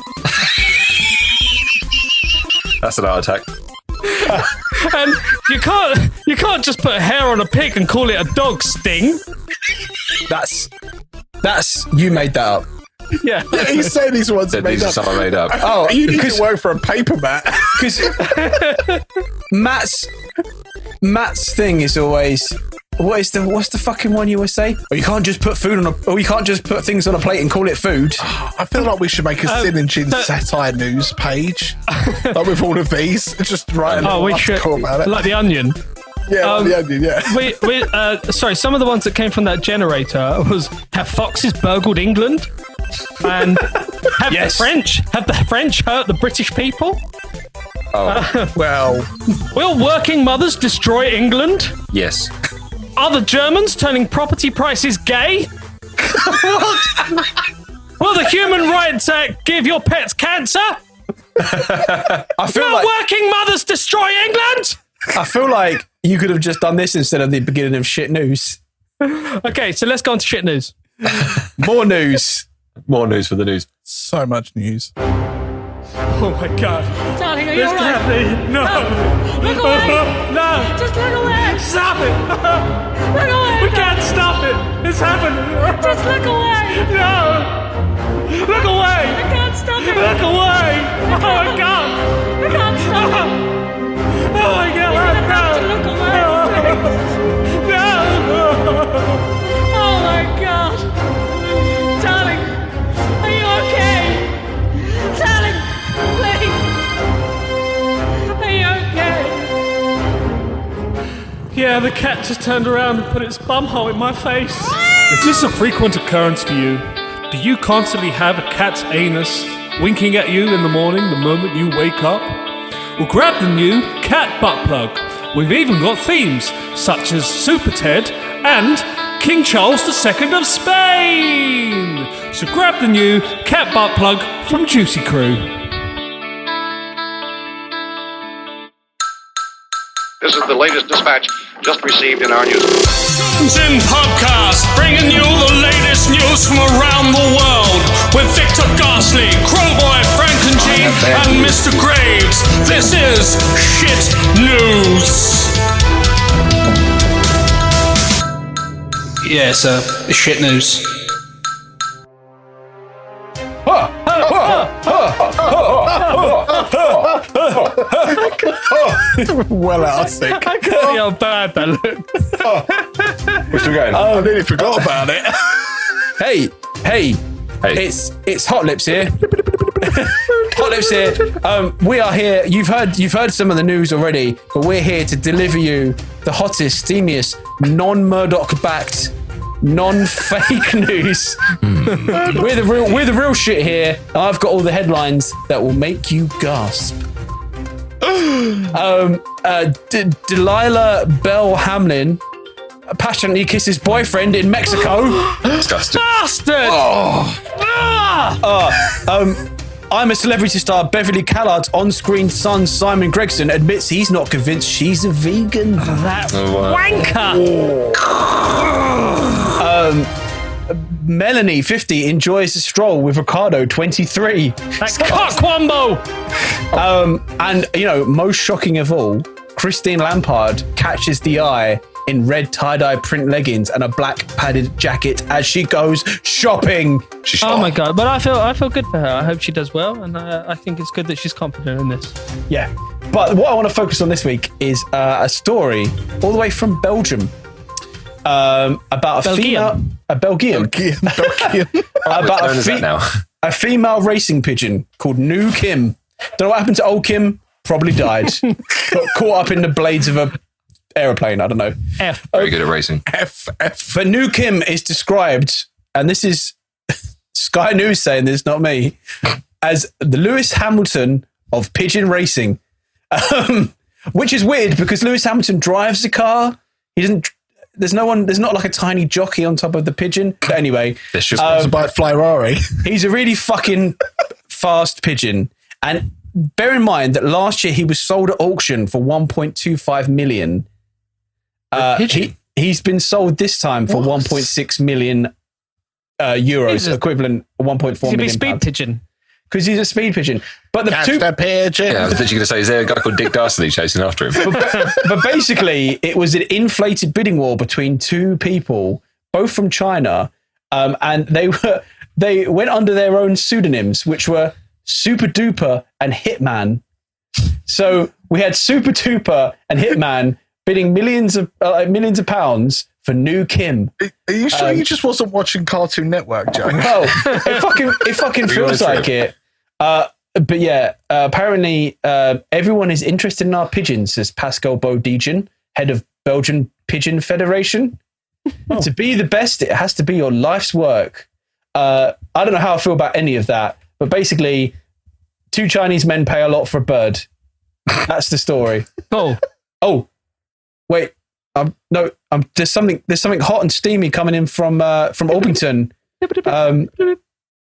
That's an heart attack. And you can't just put hair on a pig and call it a dog, Sting. That's you made that up. Yeah. He's saying these ones are These made are up. some I made up. Oh, You need to work for a paper, Matt. because Matt's thing is always what's the fucking one you always say? Oh, you can't just put you can't just put things on a plate and call it food. I feel like we should make a Sin and Chin satire news page, like with all of these. Just write an we should, article about it. like The Onion. Yeah, like The Onion, yeah. Sorry, some of the ones that came from that generator was, have foxes burgled England? And have the French hurt the British people? Well, Will working mothers destroy England? Yes. Are the Germans turning property prices gay? Will the Human Rights Act give your pets cancer? I feel Will like working mothers destroy England? I feel like you could have just done this instead of the beginning of shit news. Okay, so let's go on to shit news. More news. More news for the news. so much news. Oh my god. Darling, are you This alright? can't be. No. Look away! No. Just look away! Stop it. Look away! We can't stop it. It's happening. Just look away! No. Look away. I can't stop it! Look away. Oh my god. I can't stop it! Oh my god. You're gonna have to look away! No. Oh my god! Darling, are you okay? Darling, please! Are you okay? Yeah, the cat just turned around and put its bumhole in my face. Is this a frequent occurrence for you? Do you constantly have a cat's anus winking at you in the morning the moment you wake up? Well, grab the new cat butt plug. We've even got themes such as Super Ted and King Charles II of Spain. So grab the new cat butt plug from Juicy Crew. This is the latest dispatch just received in our news. Zim Podcast, bringing you the latest news from around the world with Victor Garsley, Crowboy, Frank and Gene, and Mr. Graves. This is Shit News. Yeah, it's shit news. Well out of sync. I can't see how bad that looked. We're still going. I nearly forgot about it. Hey, Hey. it's Hot Lips here. Hot Lips here. We are here. You've heard some of the news already, but we're here to deliver you the hottest, steamiest, non-Murdoch backed, non-fake news. We're the real shit here. I've got all the headlines that will make you gasp. Delilah Bell Hamlin passionately kisses boyfriend in Mexico. Disgusting. Bastard! I'm a Celebrity star Beverly Callard's on-screen son Simon Gregson admits he's not convinced she's a vegan. That wow. wanker! Melanie, 50, enjoys a stroll with Ricardo, 23. That cock wombo! And, most shocking of all, Christine Lampard catches the eye in red tie-dye print leggings and a black padded jacket as she goes shopping. Oh my god! But I feel good for her. I hope she does well, and I think it's good that she's confident in this. Yeah. But what I want to focus on this week is a story all the way from Belgium about a Belgium. About a female racing pigeon called New Kim. Don't know what happened to old Kim. Probably died. Got caught up in the blades of a aeroplane. I don't know. Very good at racing. But New Kim is described, and this is Sky News saying this, not me, as the Lewis Hamilton of pigeon racing, which is weird because Lewis Hamilton drives the car. He doesn't. There's not like a tiny jockey on top of the pigeon. But anyway, This should By Flyrari. he's a really fucking fast pigeon. And bear in mind that last year he was sold at auction for 1.25 million. He's been sold this time for 1.6 million euros, equivalent 1.4 million. He'd be speed pigeon. Because he's a speed pigeon. But Catch the pigeon. Yeah, I was literally going to say, is there a guy called Dick Dastardly chasing after him? but basically, it was an inflated bidding war between two people, both from China, and they went under their own pseudonyms, which were Super Duper and Hitman. So we had Super Duper and Hitman bidding millions of pounds for new Kim. Are you sure you just wasn't watching Cartoon Network, Joe? Well, it fucking feels like it. But yeah, apparently everyone is interested in our pigeons, says Pascal Bodigian, head of Belgian Pigeon Federation. To be the best, it has to be your life's work. I don't know how I feel about any of that, but basically, 2 Chinese men pay a lot for a bird. That's the story. Oh, wait. There's something hot and steamy coming in from Orpington.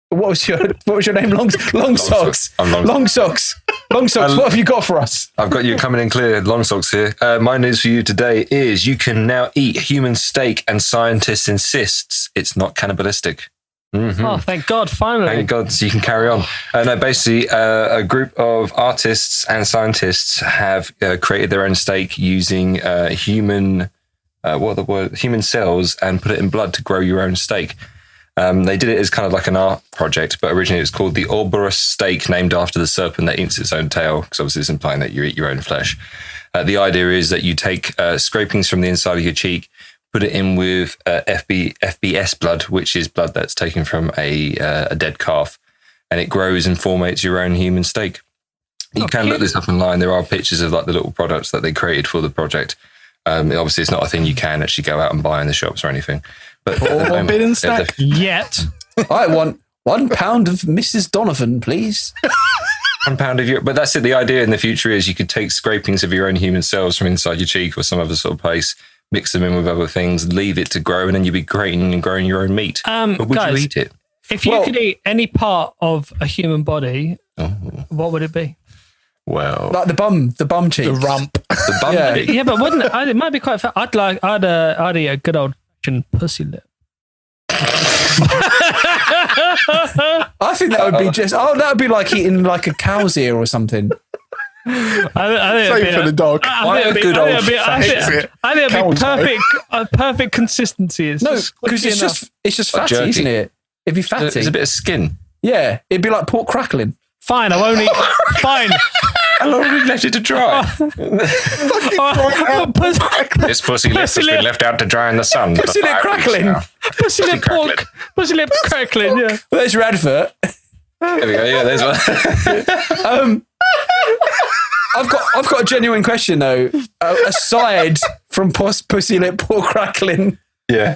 What was your name? Long Socks. Long Socks. What have you got for us? I've got you coming in clear. Long Socks here. My news for you today is you can now eat human steak, and scientists insists it's not cannibalistic. Mm-hmm. Oh, thank God! Finally, thank God, so you can carry on. No, basically, a group of artists and scientists have created their own steak using human cells and put it in blood to grow your own steak. They did it as kind of like an art project, but originally it was called the Ouroboros steak, named after the serpent that eats its own tail, because obviously it's implying that you eat your own flesh. The idea is that you take scrapings from the inside of your cheek, put it in with FBS blood, which is blood that's taken from a dead calf, and it grows and formates your own human steak. You can look this up online. There are pictures of like the little products that they created for the project. Obviously, it's not a thing you can actually go out and buy in the shops or anything. But yet, I want 1 pound of Mrs. Donovan, please. 1 pound of your. But that's it. The idea in the future is you could take scrapings of your own human cells from inside your cheek or some other sort of place, mix them in with other things, leave it to grow, and then you'd be creating and growing your own meat. But would you eat it? If you could eat any part of a human body, what would it be? Well, like the bum cheek, the rump, the bum. Yeah, but wouldn't it? It might be quite fat. I'd eat a good old pussy lip. I think that would be that would be like eating like a cow's ear or something. I think for the dog. I think it'd be perfect consistency. Because it's just fatty, isn't it? It'd be fatty. There's a bit of skin. Yeah, it'd be like pork crackling. Fine, I won't eat. Fine. How long have we left it to dry? This pussy lip has been left out to dry in the sun. Pussy lip crackling. Pussy lip pork. Pussy lip crackling, yeah. Well, there's your advert. There we go, yeah, there's one. I've got a genuine question though. Aside from pussy lip pork crackling. Yeah.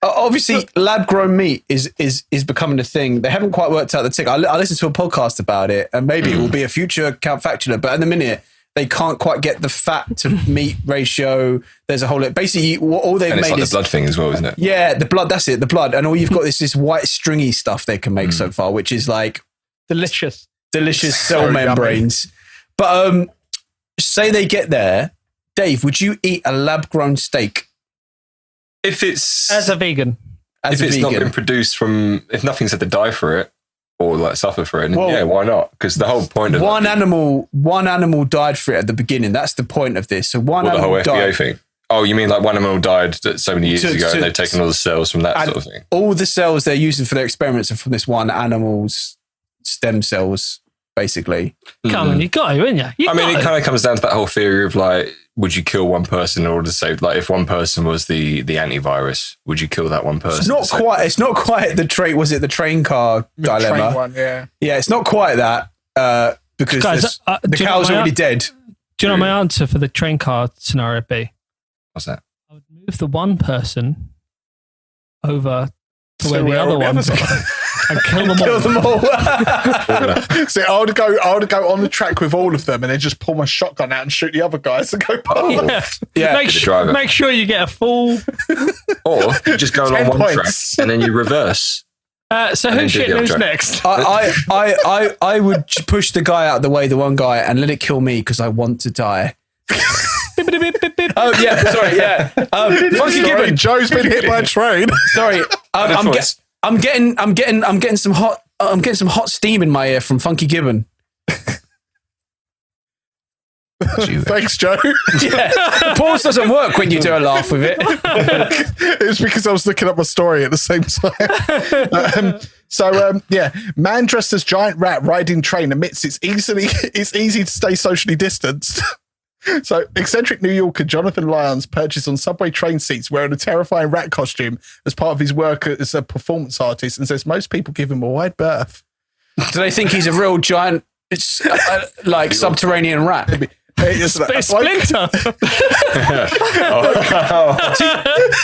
Obviously, lab-grown meat is becoming a thing. They haven't quite worked out the tick. I listened to a podcast about it, and maybe it will be a future Count Factula. But at the minute, they can't quite get the fat to meat ratio. There's a whole basically all they've made is the blood thing as well, isn't it? Yeah, the blood. That's it, the blood, and all you've got is this white stringy stuff they can make so far, which is like delicious cell membranes. But say they get there, Dave, would you eat a lab-grown steak? If it's as a vegan, if not been produced from, if nothing's had to die for it or like suffer for it, then yeah, why not? Because the whole point of one animal died for it at the beginning. That's the point of this. So the whole FBA thing. Oh, you mean like one animal died so many years ago, and they've taken all the cells from that sort of thing? All the cells they're using for their experiments are from this one animal's stem cells, basically. Come on, you got to, haven't you? I mean, it kind of comes down to that whole theory of like, would you kill one person in order to save? Like, if one person was the antivirus, would you kill that one person? It's not quite the train. Was it the train car dilemma? Train one, yeah. Yeah, it's not quite that because the cow's already dead. Do you know what my answer for the train car scenario would be? What's that? I would move the one person over to where the other one's and kill them all. So I would go on the track with all of them and then just pull my shotgun out and shoot the other guys and go past. Yeah. Make sure you get a full. Or you just go along one track and then you reverse. So who's shit news next? I would push the guy out of the way, the one guy, and let it kill me because I want to die. Oh yeah, sorry, yeah. Funky Gibbon. Joe's been hit by a train. Sorry, I'm getting some hot steam in my ear from Funky Gibbon. Thanks, Joe. Yeah, the pause doesn't work when you do a laugh with it. It's because I was looking up my story at the same time. So man dressed as giant rat riding train admits it's easy to stay socially distanced. So eccentric New Yorker Jonathan Lyons purchased on subway train seats wearing a terrifying rat costume as part of his work as a performance artist, and says most people give him a wide berth. Do they think he's a real giant, like subterranean rat? Splinter.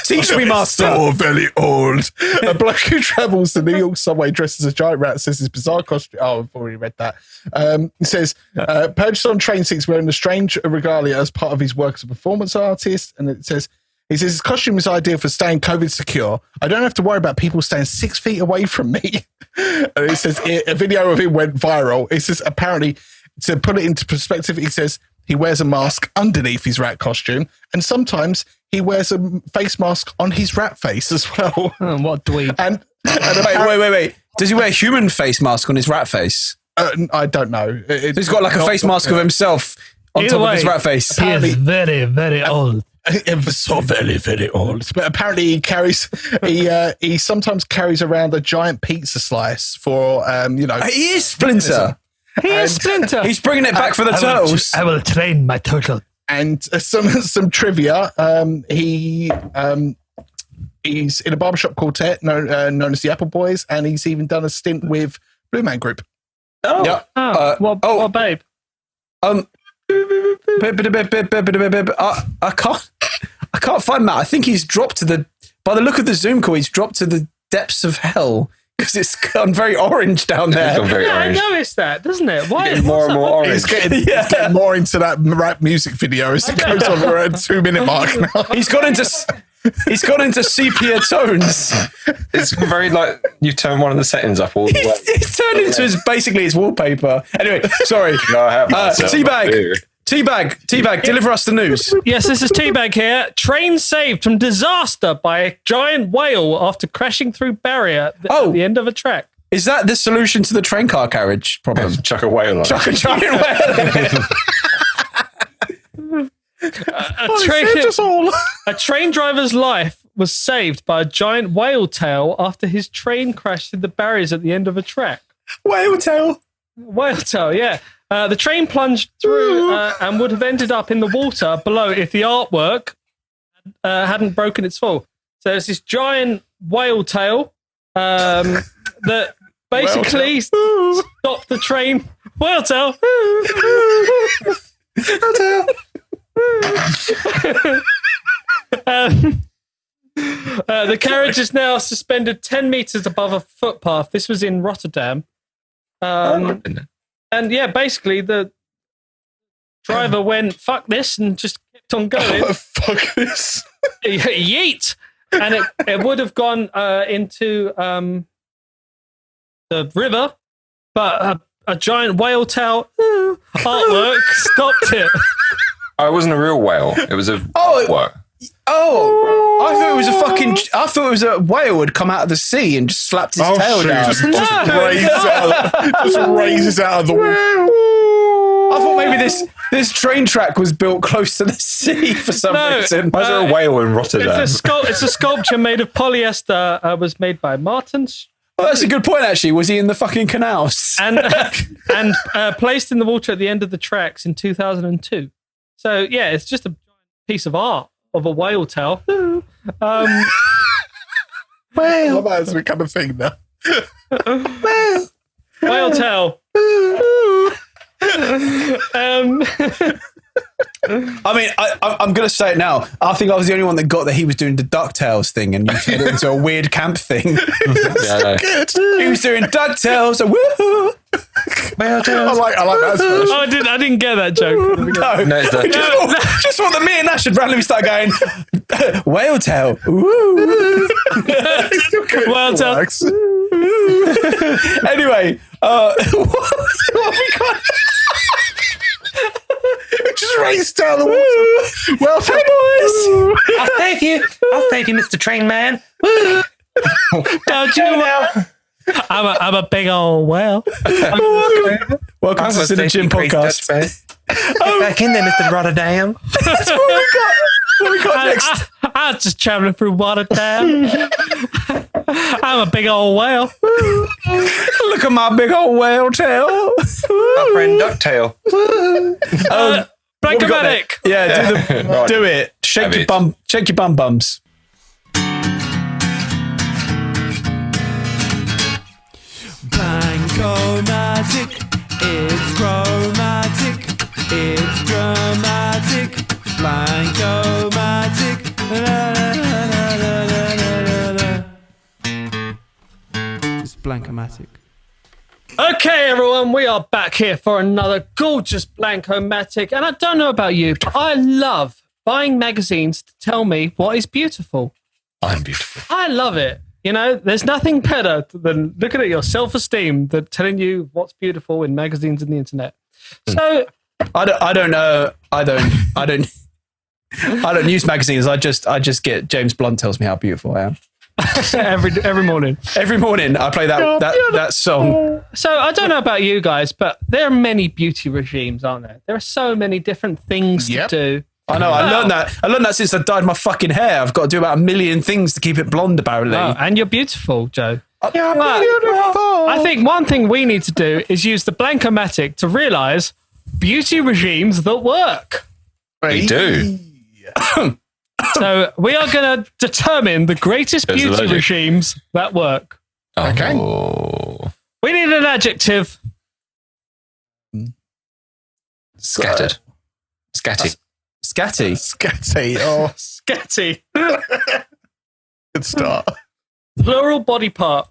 Teach me, master. So very old. A bloke who travels the New York subway dressed as a giant rat says his bizarre costume. Oh, I've already read that. He says, purchased on train seats wearing a strange regalia as part of his work as a performance artist. And he says his costume is ideal for staying COVID secure. I don't have to worry about people staying 6 feet away from me. And he says a video of him went viral. He says apparently, to put it into perspective, he says he wears a mask underneath his rat costume, and sometimes he wears a face mask on his rat face as well. What dweeb. And wait. Does he wear a human face mask on his rat face? I don't know. He's got like a face mask of himself on top of his rat face. He is very, very old. So very, very old. But apparently he sometimes carries around a giant pizza slice for, He is Splinter. He is Splinter. He's bringing it back for the turtles. I will train my turtle. And some trivia. He's in a barbershop quartet known as the Apple Boys, and he's even done a stint with Blue Man Group. Oh, yeah. What babe? I can't find that. I think he's dropped by the look of the Zoom call, he's dropped to the depths of hell. Because it's gone very orange down there. I noticed that, doesn't it? Why? It's more and more orange. It's getting more into that rap music video as it goes on around 2 minute mark now. He's gone into sepia tones. It's very like you turn one of the settings up all the way. It's turned into his wallpaper. Anyway, sorry. Teabag, deliver us the news. Yes, this is Teabag here. Train saved from disaster by a giant whale after crashing through barrier at the end of a track. Is that the solution to the train car carriage problem? Chuck a whale on. Chuck a giant whale. A train driver's life was saved by a giant whale tail after his train crashed through the barriers at the end of a track. Whale tail, yeah. The train plunged through and would have ended up in the water below if the artwork hadn't broken its fall. So there's this giant whale tail that basically stopped the train. Whale tail. The carriage is now suspended 10 meters above a footpath. This was in Rotterdam. And yeah, basically the driver went, fuck this, and just kept on going. Fuck this. Yeet. And it would have gone into the river, but a giant whale tail artwork stopped it. Oh, it wasn't a real whale. It was a artwork. I thought it was a whale had come out of the sea and just slapped his tail down. Just raises out of the water. I thought maybe this train track was built close to the sea for some reason. Why is there a whale in Rotterdam? It's a sculpture made of polyester. Was made by Martin. Well, that's a good point, actually. Was he in the fucking canals? And placed in the water at the end of the tracks in 2002. So yeah, it's just a piece of art of a whale tail. Whale. That's become a thing now. Whale tail. I mean, I'm going to say it now. I think I was the only one that got that he was doing the DuckTales thing and you turned it into a weird camp thing. Good. He was doing DuckTales and woohoo. I like that version. Oh, I didn't get that joke. Just what me and Nash should randomly start going, whale tail. Woo. Whale tail. Anyway, what have we got? Just raised down the water. Well, hey boys. I'll save you, Mr. Train Man. Don't you know? I'm a big old whale. Welcome to the Gym Podcast. Get back in there, Mr. Rotterdam. That's what we got. What we got next? I'm just traveling through Watertown. I'm a big old whale. Look at my big old whale tail. My friend Ducktail. Blank-O-Mattic. Yeah, do it. Shake your bum. Shake your bum bums. Blank-O-Mattic, it's chromatic, it's dramatic. Blank-O-Mattic, it's Blank-O-Mattic. Okay, everyone, we are back here for another gorgeous Blank-O-Mattic. And I don't know about you, but I love buying magazines to tell me what is beautiful. I'm beautiful. I love it. You know, there's nothing better than looking at your self-esteem than telling you what's beautiful in magazines and the internet. So I don't know. I don't use magazines. I just get James Blunt tells me how beautiful I am. every morning. Every morning I play that song. So I don't know about you guys, but there are many beauty regimes, aren't there? There are so many different things to do. I know. I learned that since I dyed my fucking hair. I've got to do about 1 million things to keep it blonde, apparently. Oh, and you're beautiful, Joe. You're beautiful. I think one thing we need to do is use the Blank-O-Mattic to realise beauty regimes that work. We do. So we are going to determine the greatest beauty regimes that work. Okay. We need an adjective. Scattered. Scatty. Scatty. Scatty. Oh, Scatty. good start. Plural body part.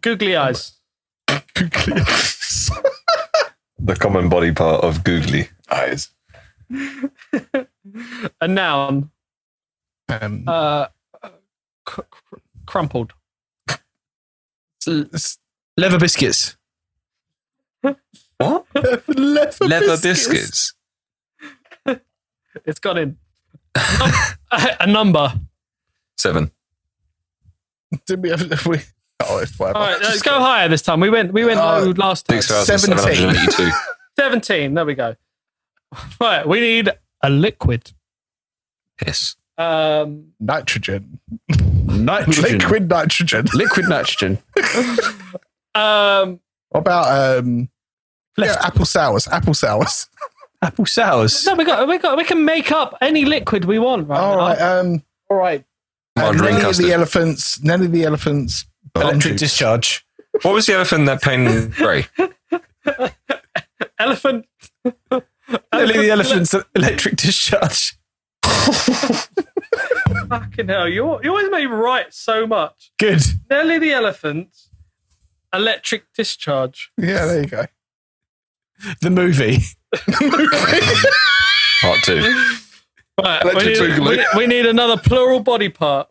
Googly eyes. Googly eyes. The common body part of googly eyes. A noun. Crumpled. Leather biscuits. What? Leather biscuits. It's got in. A number. 7. Did we have? It's whatever. All right, let's go higher this time. We went low last time. 6,782. 17. There we go. Right, we need a liquid. Piss. Nitrogen. Nitrogen. Liquid nitrogen. Liquid nitrogen. What about apple sours? Apple sours. Apple sours. No, we can make up any liquid we want right All now. right. All right. Nelly the elephants. Electric discharge. What was the elephant that painted grey? Elephant. Nelly the elephant's electric discharge. Fucking hell. You always make me write so much. Good. Nelly the elephant. Electric discharge. Yeah, there you go. The movie. Part 2. Right, we need another plural body part.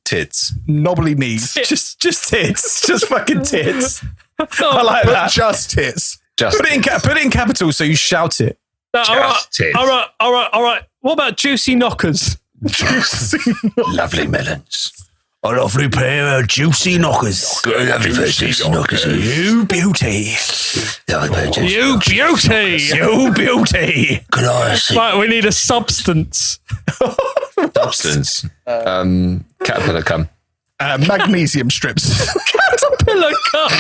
Tits. Knobbly knees. Just tits. Just fucking tits. I Oh, like that. Just tits. Just Put it in capital so you shout it. no, tits. all right. What about juicy knockers? Lovely melons. A lovely pair of juicy knockers. Lovely juicy knockers. You beauty. You beauty. You beauty. Can I see? Right, we need a substance. Substance. Caterpillar cum. Magnesium strips. Caterpillar cum.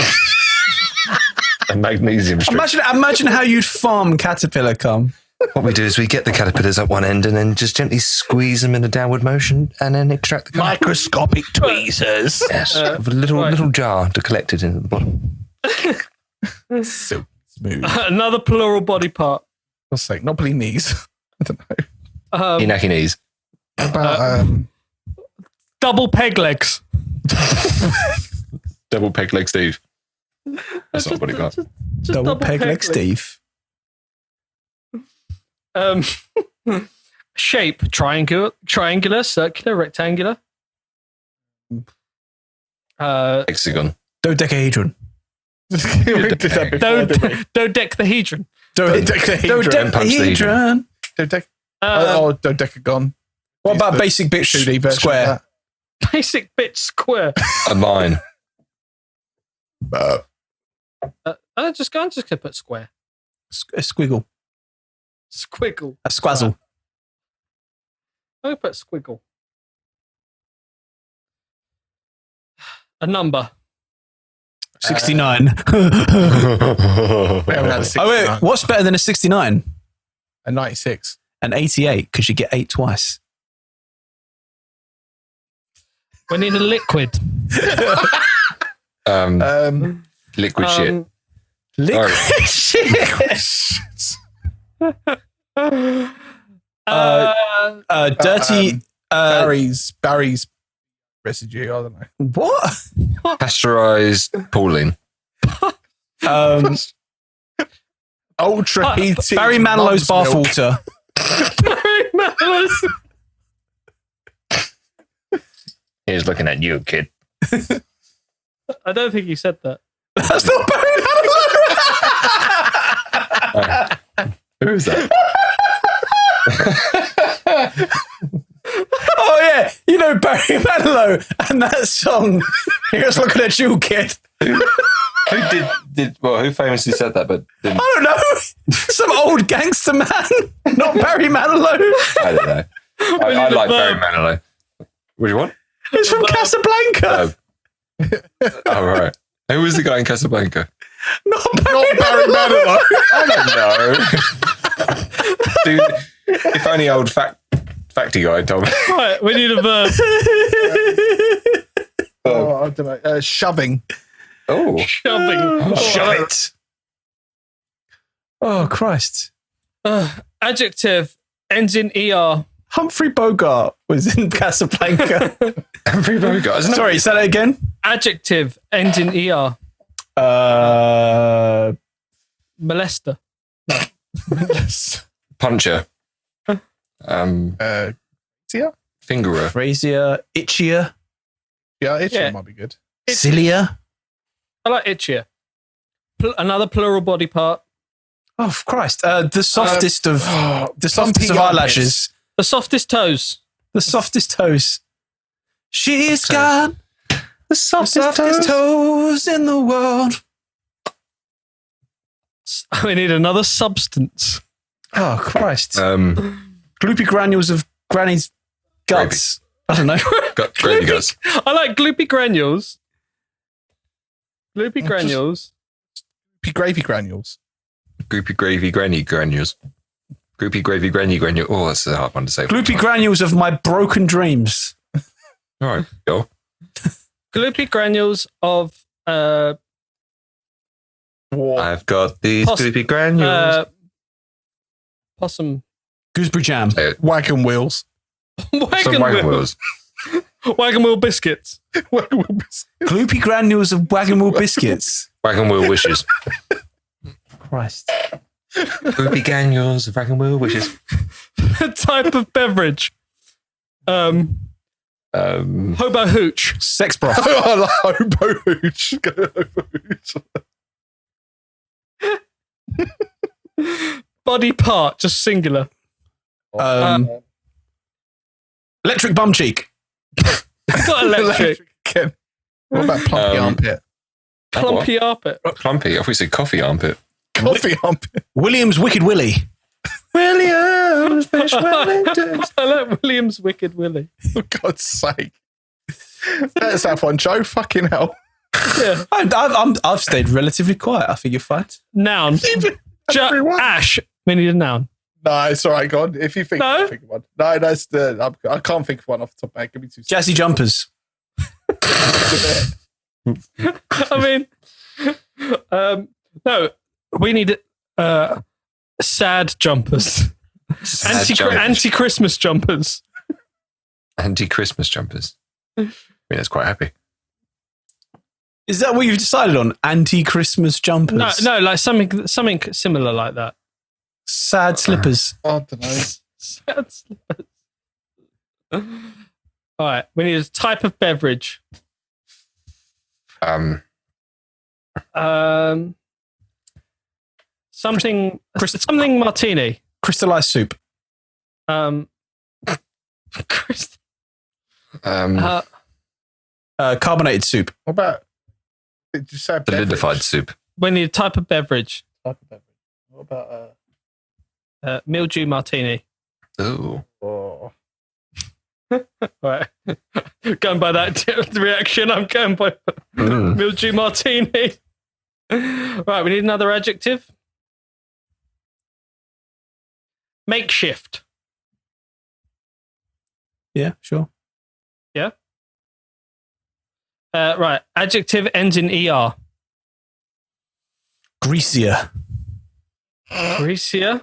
A magnesium strip. Imagine how you'd farm caterpillar cum. What we do is we get the caterpillars at one end and then just gently squeeze them in a downward motion and then extract the cum. Microscopic tweezers. Yes, with a little jar to collect it in at the bottom. So smooth. Another plural body part. What's sake? Knobbly knees. I don't know. Inaki knees. What about Double peg legs. Double peg leg Steve. That's not what he got. Just Double peg leg Steve. Shape: triangular, circular, rectangular. Hexagon. Dodecahedron. Dodecahedron. Dodecahedron. Dodecagon. What about basic bitch 2D version square? of Basic bitch square. A line. I'm just gonna put square. A squiggle. Squiggle. A squazzle. I'm going to put squiggle. A number. 69. We haven't had a 69. Oh, wait. What's better than a 69? A 96. An 88, because you get 8 twice. We need a liquid. Liquid shit. Liquid shit. Dirty. Barry's residue. I don't know. What? Pasteurized pooling. Ultra heated. Barry Manilow's mum's milk. bathwater. Barry Manilow's. He's looking at you, kid. I don't think he said that. That's not Barry Manilow. Who is that? Oh yeah, you know Barry Manilow and that song. He was looking at you, kid. Who famously said that? But didn't? I don't know. Some old gangster man, not Barry Manilow. I don't know. I like Barry Manilow. What do you want? He's from Casablanca. Oh right. Who was the guy in Casablanca? Not Barry Manilow. I don't know. Dude, if only old facty guy told me. Right, we need a verb. I don't know. Shoving. Oh, Shoving. Shove it. Oh Christ. Adjective ends in ER. Humphrey Bogart was in Casablanca. Humphrey Bogart. Sorry, say that again. Adjective ends in ER. Molester. Puncher. Yeah. Fingerer. Brazier, itchier, Yeah, it Yeah. might be good. cilia. I like itchier. Another plural body part. Oh Christ! The softest of Plumpy eyelashes. The softest toes. The softest toes. She's got the softest toes in the world. We need another substance. Oh Christ! Gloopy granules of Granny's guts. I don't know. Gravy guts. I like gloopy granules. Gloopy granules. Gravy granules. Groupie gravy granny granules. Groupie gravy granny granule. Oh, that's a hard one to say. Gloopy granules of my broken dreams. All right, go. Gloopy granules of I've got these Poss- gloopy granules. possum. Gooseberry jam. Wagon wheels. Some wagon wheels. Wagon wheel biscuits. Wagon wheel biscuits. Gloopy granules of wagon wheel biscuits. Wagon wheel wishes. Christ. Gloopy granules of wagon wheel wishes. Type of beverage. Hobo hooch. Sex broth. I like hobo hooch. Body part, just singular. Electric bum cheek. Got electric. Again. What about plumpy armpit? Plumpy armpit. Plumpy. I thought you said coffee armpit. Coffee armpit. William's Wicked Willie. Williams Fish I like William's Wicked Willie. For God's sake. Let's have one, Joe. Fucking hell. Yeah. I've stayed relatively quiet. I think you're fine. Noun. Everyone. Ash. We need a noun. No, it's all right, go on. If you think, No? think of one. No, that's the. I can't think of one off the top of my head. Give me 2 seconds. Jazzy jumpers. I mean, no, we need sad jumpers. Anti-Christmas jumpers. Anti-Christmas jumpers. I mean, that's quite happy. Is that what you've decided on? Anti-Christmas jumpers? No, like something similar like that. Sad slippers. I don't know. Sad slippers. All right, we need a type of beverage. Something martini. Crystallized soup. Carbonated soup. What about? Did you say Solidified soup. We need a type of beverage. Type of beverage. What about Mildew martini. Ooh. Right. Going by that reaction, I'm going by mildew martini. Right, we need another adjective. Makeshift. Yeah, sure. Yeah. Right, adjective ends in ER. Greasier. Greasier.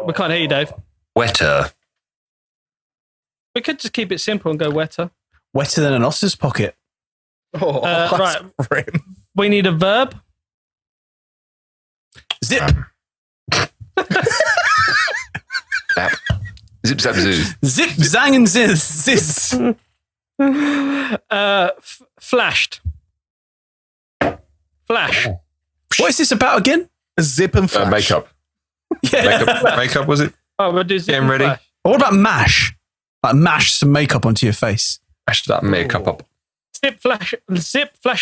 We can't hear you, Dave. Wetter. We could just keep it simple and go wetter. Wetter than an oster's pocket. Oh, Right. grim. We need a verb. Zip. Zap. Zip, zap, zoo. Zip, zang, and ziz. Flashed. Flash. What is this about again? Zip and flash. Makeup. Yeah. Makeup, was it? Oh, we'll do zip Getting and ready. flash. What about mash? Like mash some makeup onto your face. Mash that makeup up. Zip, flash,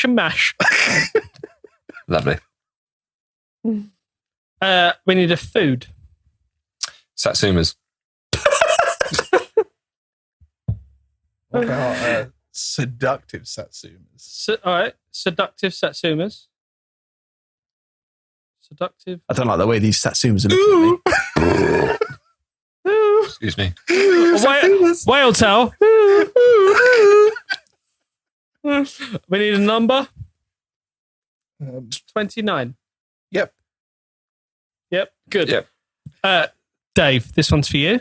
and mash. Lovely. We need a food. Satsumas. What about seductive satsumas? All right. Seductive satsumas. Seductive. I don't like the way these satsumas are looking at me. Excuse me. Whale tail. We need a number. 29. Yep. Yep. Good. Yep. Dave, this one's for you.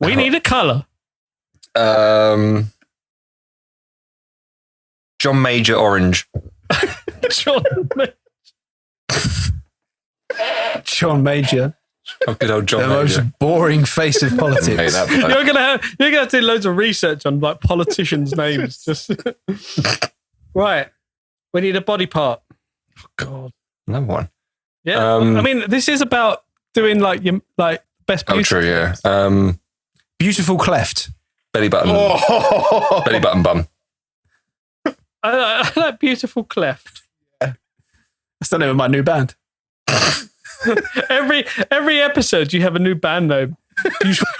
We need a colour. John Major Orange. John Major. Oh, good old John The Major. most boring face of Hey, politics. that- You're gonna have to do loads of research on like politicians' names. Just right. We need a body part. Oh, God. Another one. Yeah. I mean, this is about doing like your best. Oh, true, yeah. Beautiful cleft. Belly button. Oh. Belly button bum. I like beautiful cleft. That's the name of my new band. every episode, you have a new band name.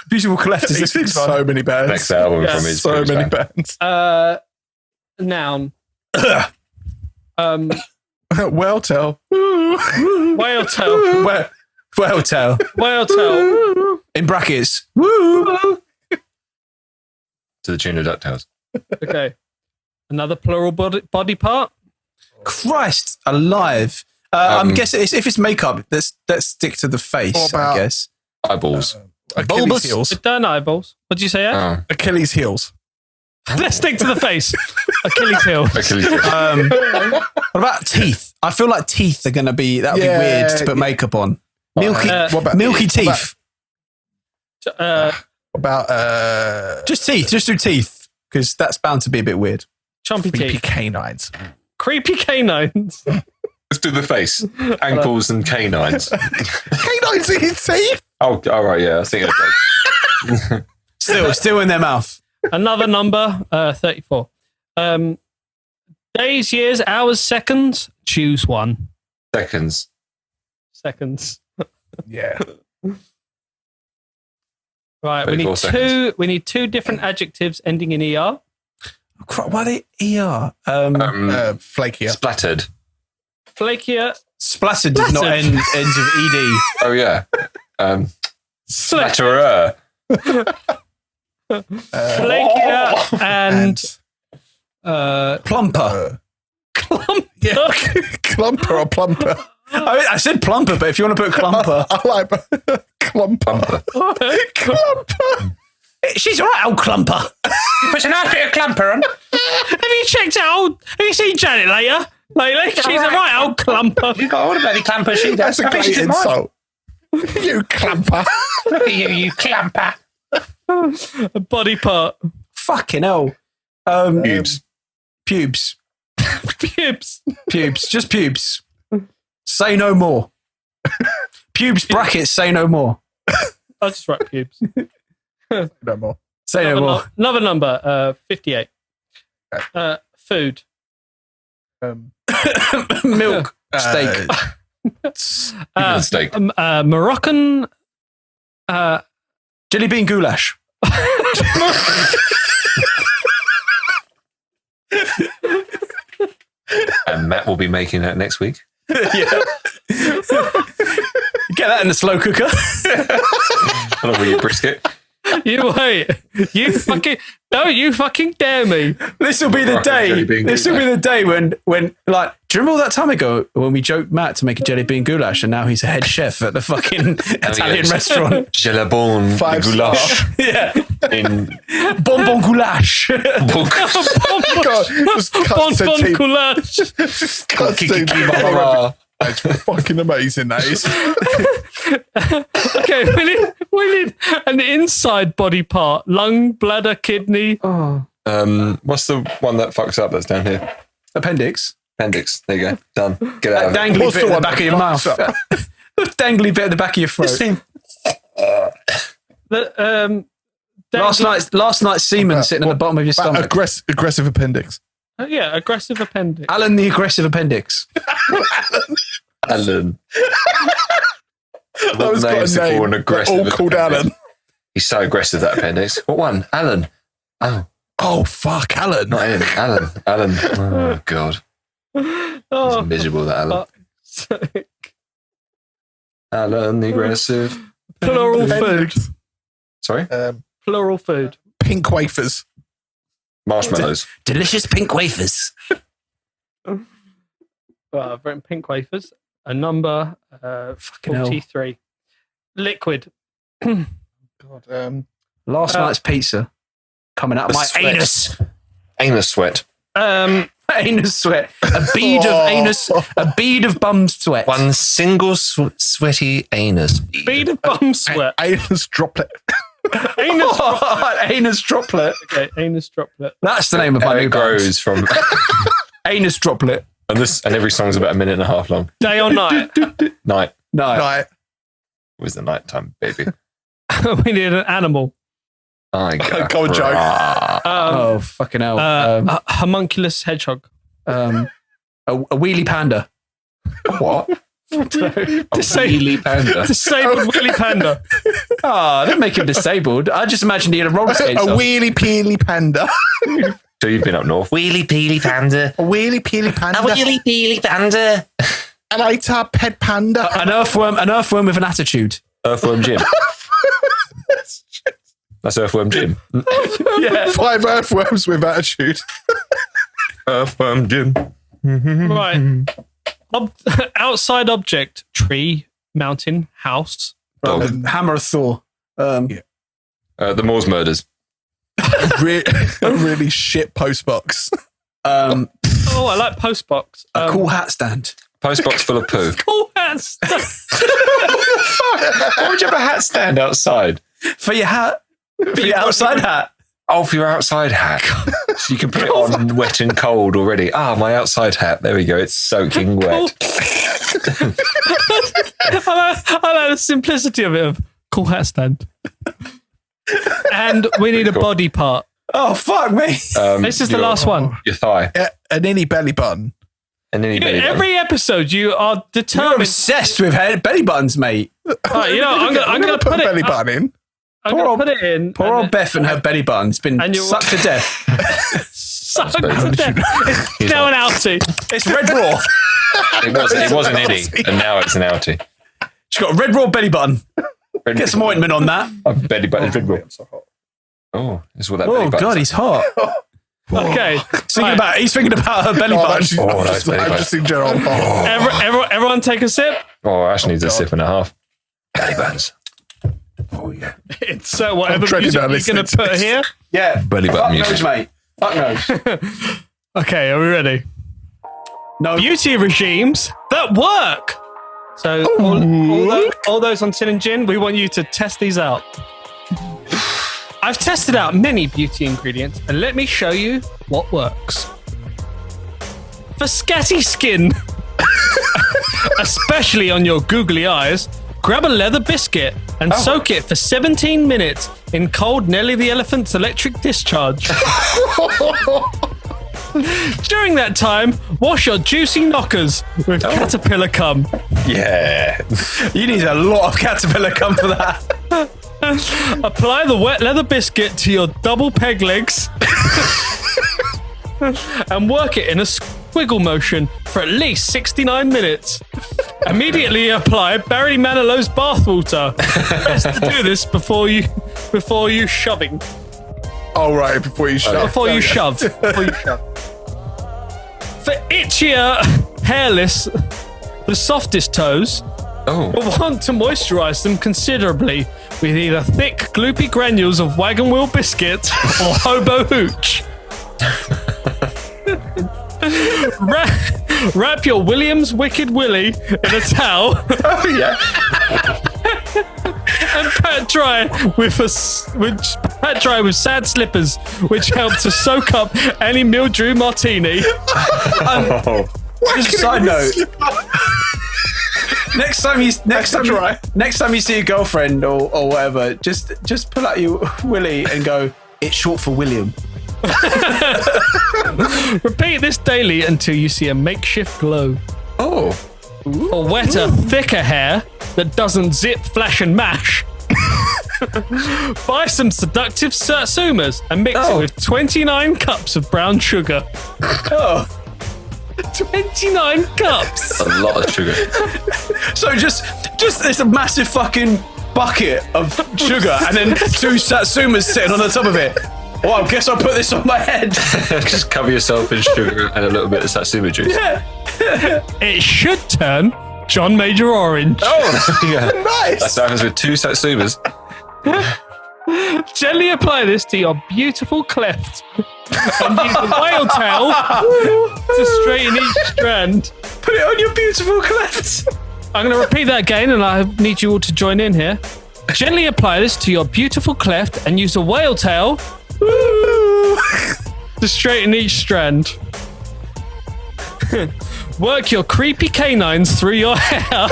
Beautiful cleft is this week's one. So many bands. Next album Yeah, from his So previous many band. bands. Noun. Well tell. Whale tail. Whale tail. Whale tail. In brackets. To the tune of DuckTales. Okay. Another plural body part. Christ alive. I'm guessing if it's makeup, let's stick to the face, What about- I guess. Eyeballs. Achilles Bulbous. heels. With done eyeballs. What did you say? Yeah? Oh. Achilles heels. Let's stick to the face. Achilles heel. Achilles. What about teeth? I feel like teeth are going to be, that would be weird to put makeup on. Milky, What about milky what about- teeth. What about Just teeth. Just do teeth. Because that's bound to be a bit weird. Chompy creepy teeth. canines? Creepy canines. Let's do the face. Ankles and canines. Canines in his teeth? Oh, all right, yeah. I was thinking of Still in their mouth. Another number, 34. Days, years, hours, seconds. Choose one. seconds. Seconds. Yeah. Right, we 34 need seconds. we need two different adjectives ending in ER. Why are they ER? Flakier. Splattered. Flakier. Splattered does not Splattered. end ends with ED. Oh, yeah. Splatterer. Flakier and Plumper. Yeah. Clumper or plumper? I said plumper, but if you want to put clumper. I like clumper. Clumper. She's all right, old clumper. Put a nice bit of clumper on. Have you checked out? Have you seen Janet lately? She's a right old clumper. You've got all the bloody clumpers she does. That's a I bet great she did mine. insult. You clumper. Look at you, you clumper. A body part. Fucking hell. Pubes. Pubes. Pubes. Pubes. Just pubes. Say no more. Pubes brackets, say no more. I'll just write pubes. No more. Say no more. Another number, 58. Food. Milk. Steak. Steak. Moroccan. Jelly bean goulash. And Matt will be making that next week. Yeah. Get that in the slow cooker. Along with your brisket. You wait. You fucking don't you fucking dare me. This will be the day. This will be the day when like. Do you remember all that time ago when we joked Matt to make a jelly bean goulash, and now he's a head chef at the fucking Italian restaurant? Jelabon goulash. Yeah. In Bonbon goulash. Bon goulash. It's fucking amazing, that is. Okay, we need an inside body part: lung, bladder, kidney. What's the one that fucks up that's down here? Appendix. Appendix. There you go. Done. Get out of it. Dangly bit at the back of your mouth. Dangly bit at the back of your throat. Last night's semen sitting at the bottom of your stomach. Aggressive appendix. Yeah, aggressive appendix. Alan the aggressive appendix. Alan. That was got a name. For an aggressive all called appendix. Alan. He's so aggressive, that appendix. What one? Alan. Oh, fuck, Alan. Not him. Alan. Oh, God. Oh, He's miserable, that Alan. Alan the aggressive. Plural food. Sorry? Plural food. Pink wafers. Marshmallows. Delicious pink wafers. I've written pink wafers. A number 43. Liquid. God. Last night's pizza coming out of my sweat. anus. Anus sweat. Anus sweat. A bead of anus. A bead of bum sweat. One single sweaty anus. Bead of bum sweat. Anus droplet. Anus droplet. Okay, anus droplet. That's the name of my new grows from anus droplet. And every song's about a minute and a half long. Day or night? Night. Night. It was the night time, baby. We need an animal. Go on, Joe. Fucking hell. A homunculus hedgehog. A wheelie panda. What? Disabled panda. Disabled wheelie panda. I didn't make him disabled. I just imagined he had a roller skate. A wheelie peely panda. So you've been up north. Wheelie peely panda. A wheelie peely panda. A wheelie peely panda. An ITAR pet panda. An earthworm with an attitude. Earthworm Jim. That's Earthworm Jim. Yeah. 5 earthworms with attitude. Earthworm Jim. Right. Outside object: tree, mountain, house. Dog. Hammer of Thor. The Moors murders. A really shit postbox. I like postbox. A cool hat stand. Postbox full of poo. Cool hat stand. Why would you have a hat stand outside? For your hat. For your outside hat. Oh, for your outside hat. So you can put it on wet and cold already. My outside hat. There we go. It's soaking wet. I like the simplicity of it. Cool hat stand. And we need a body part. Oh, fuck me. This is the last one. Your thigh. An any belly button. And then Every episode, you are You're determined. obsessed with belly buttons, mate. Right, I'm going to put belly it. button in. I'm going to put it in. Poor old Beth and her belly button's been sucked to death. Sucked to death. It's now an outie. It's Red Raw. It was an innie, and now it's an outie. She's got a Red Raw belly button. Get some ointment on that. Belly button is red raw. Oh, that's what that belly Oh, button God, he's hot. Okay. He's thinking about her belly button. I'm just in general. Everyone take a sip. Oh, Ash needs a sip and a half. Belly buttons. Oh, yeah. It's whatever music you're going to put here. Yeah. Belly button music. Knows, mate. Fuck knows. Okay, are we ready? No. Beauty regimes that work. So all those on Tin and Gin, we want you to test these out. I've tested out many beauty ingredients, and let me show you what works. For scatty skin, especially on your googly eyes, grab a leather biscuit and soak it for 17 minutes in cold Nelly the Elephant's electric discharge. During that time, wash your juicy knockers with caterpillar cum. Yeah. You need a lot of caterpillar cum for that. Apply the wet leather biscuit to your double peg legs and work it in a squiggle motion for at least 69 minutes. Immediately apply Barry Manilow's bathwater. Best to do this before you shoving. Oh, right, before you shove. Before you shove. For itchier, hairless, the softest toes, you'll want to moisturize them considerably with either thick, gloopy granules of wagon wheel biscuit or hobo hooch. Wrap your Williams Wicked Willy in a towel. And pat dry with sad slippers, which help to soak up any mildew martini. Just a side note. Next time you see your girlfriend or whatever, just pull out your willy and go, it's short for William. Repeat this daily until you see a makeshift glow. For wetter, thicker hair that doesn't zip, flash and mash, buy some seductive Satsumas and mix it with 29 cups of brown sugar. 29 cups. A lot of sugar. So just there's a massive fucking bucket of sugar and then 2 Satsumas sitting on the top of it. Well, I guess I'll put this on my head. Just cover yourself in sugar and a little bit of Satsuma juice. Yeah. It should turn John Major Orange. Nice. That happens with 2 Satsumas. Gently apply this to your beautiful cleft and use a whale tail to straighten each strand. Put it on your beautiful cleft. I'm going to repeat that again, and I need you all to join in here. Gently apply this to your beautiful cleft and use a whale tail to straighten each strand. Work your creepy canines through your hair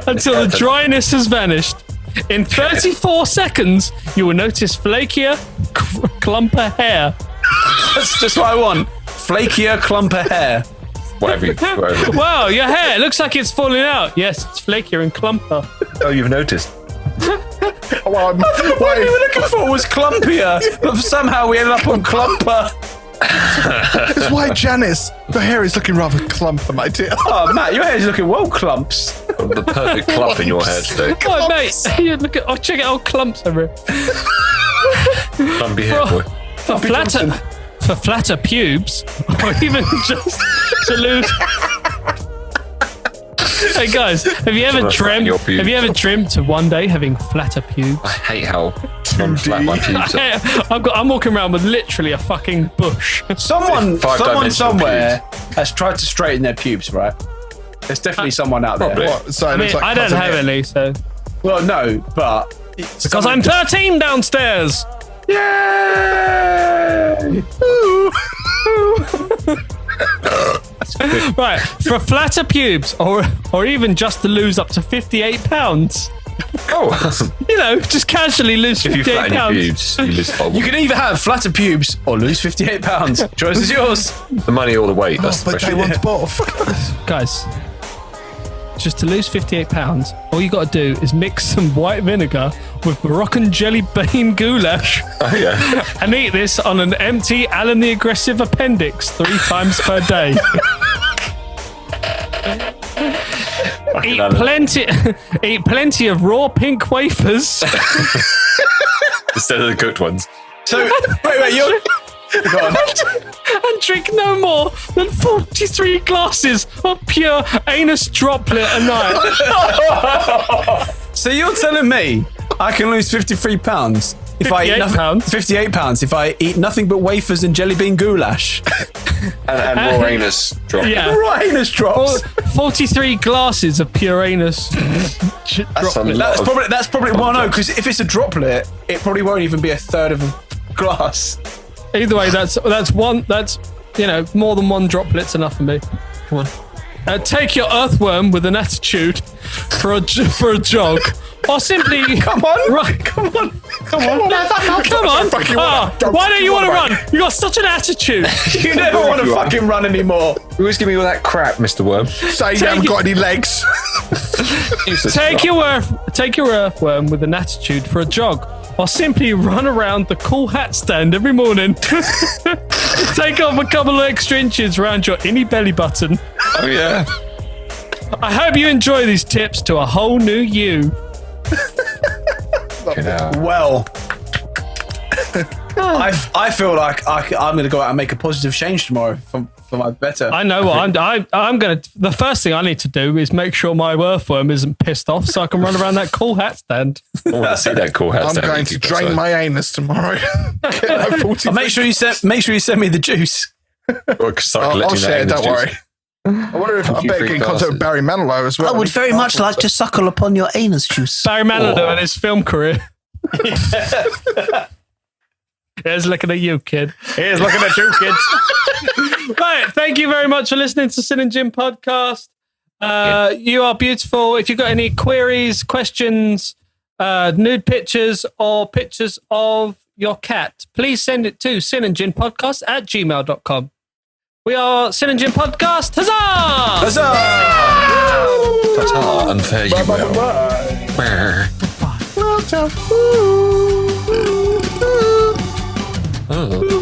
until the dryness has vanished. In 34 seconds, you will notice flakier, clumper hair. That's just what I want. Flakier, clumper hair. Whatever. Wow, your hair looks like it's falling out. Yes, it's flakier and clumper. Oh, you've noticed. What we were looking for was clumpier, but somehow we ended up on clumper. That's why, Janice, your hair is looking rather clumper, my dear. Oh, Matt, your hair is looking well clumps. The perfect clump in your hair today. Oh, mate, you look at. Oh, check it out, clumps over it. Clumpy hair, boy. For flatter pubes, or even just to lose. Hey guys, have you ever dreamt of one day having flatter pubes? I hate how non-flat my pubes are. I'm walking around with literally a fucking bush. Someone somewhere has tried to straighten their pubes, right? There's definitely someone out there. What? So I mean, I don't have any, so. Well, no, but because I'm 13 downstairs. Yay! Right, for flatter pubes, or even just to lose up to 58 pounds. You know, just casually lose 58 If you flatten pounds. your pubes, you lose whole. You can either have flatter pubes or lose 58 pounds. Choice is yours. The money or the weight. That's the But they question. want both. Guys, just to lose 58 pounds, all you got to do is mix some white vinegar with Moroccan jelly bean goulash Oh, yeah. and eat this on an empty Alan the Aggressive appendix 3 times per day. Eat plenty of raw pink wafers. Instead of the cooked ones. So, wait, you're... Go on. And drink no more than 43 glasses of pure anus droplet a night. So you're telling me I can lose 53 pounds if I eat 58 pounds if I eat nothing but wafers and jelly bean goulash And raw anus drop. Yeah. raw anus drops. 43 glasses of pure anus droplet. That's probably well no, because if it's a droplet, it probably won't even be a third of a glass. Either way, that's more than one droplet's enough for me. Come on. take your earthworm with an attitude for a jog, or simply Come on. run. Come on. Why don't you want to run? You got such an attitude. You never want to fucking run anymore. You always give me all that crap, Mr. Worm. Say you haven't got any legs. Take your earthworm with an attitude for a jog, or simply run around the cool hat stand every morning. Take off a couple of extra inches around your innie belly button. Oh, yeah. I hope you enjoy these tips to a whole new you. Well, I feel like I'm going to go out and make a positive change tomorrow for my better. I know what I'm going to. The first thing I need to do is make sure my earthworm isn't pissed off, so I can run around that cool hat stand. I want to see that cool hat. I'm going to drain my anus tomorrow. Make sure you send me the juice. I'll share. Don't worry. I wonder if I better get in contact with Barry Manilow as well. I would very much like to suckle upon your anus juice. Barry Manilow and his film career. Here's looking at you, kid. Here's looking at you, kid. Right, thank you very much for listening to Sin and Jim podcast. You are beautiful. If you've got any queries, questions, nude pictures, or pictures of your cat, please send it to sinandginpodcast@gmail.com. We are Sin and Jim Podcast. Huzzah! Huzzah! Ta-ta, unfair you will. Bye. Oh.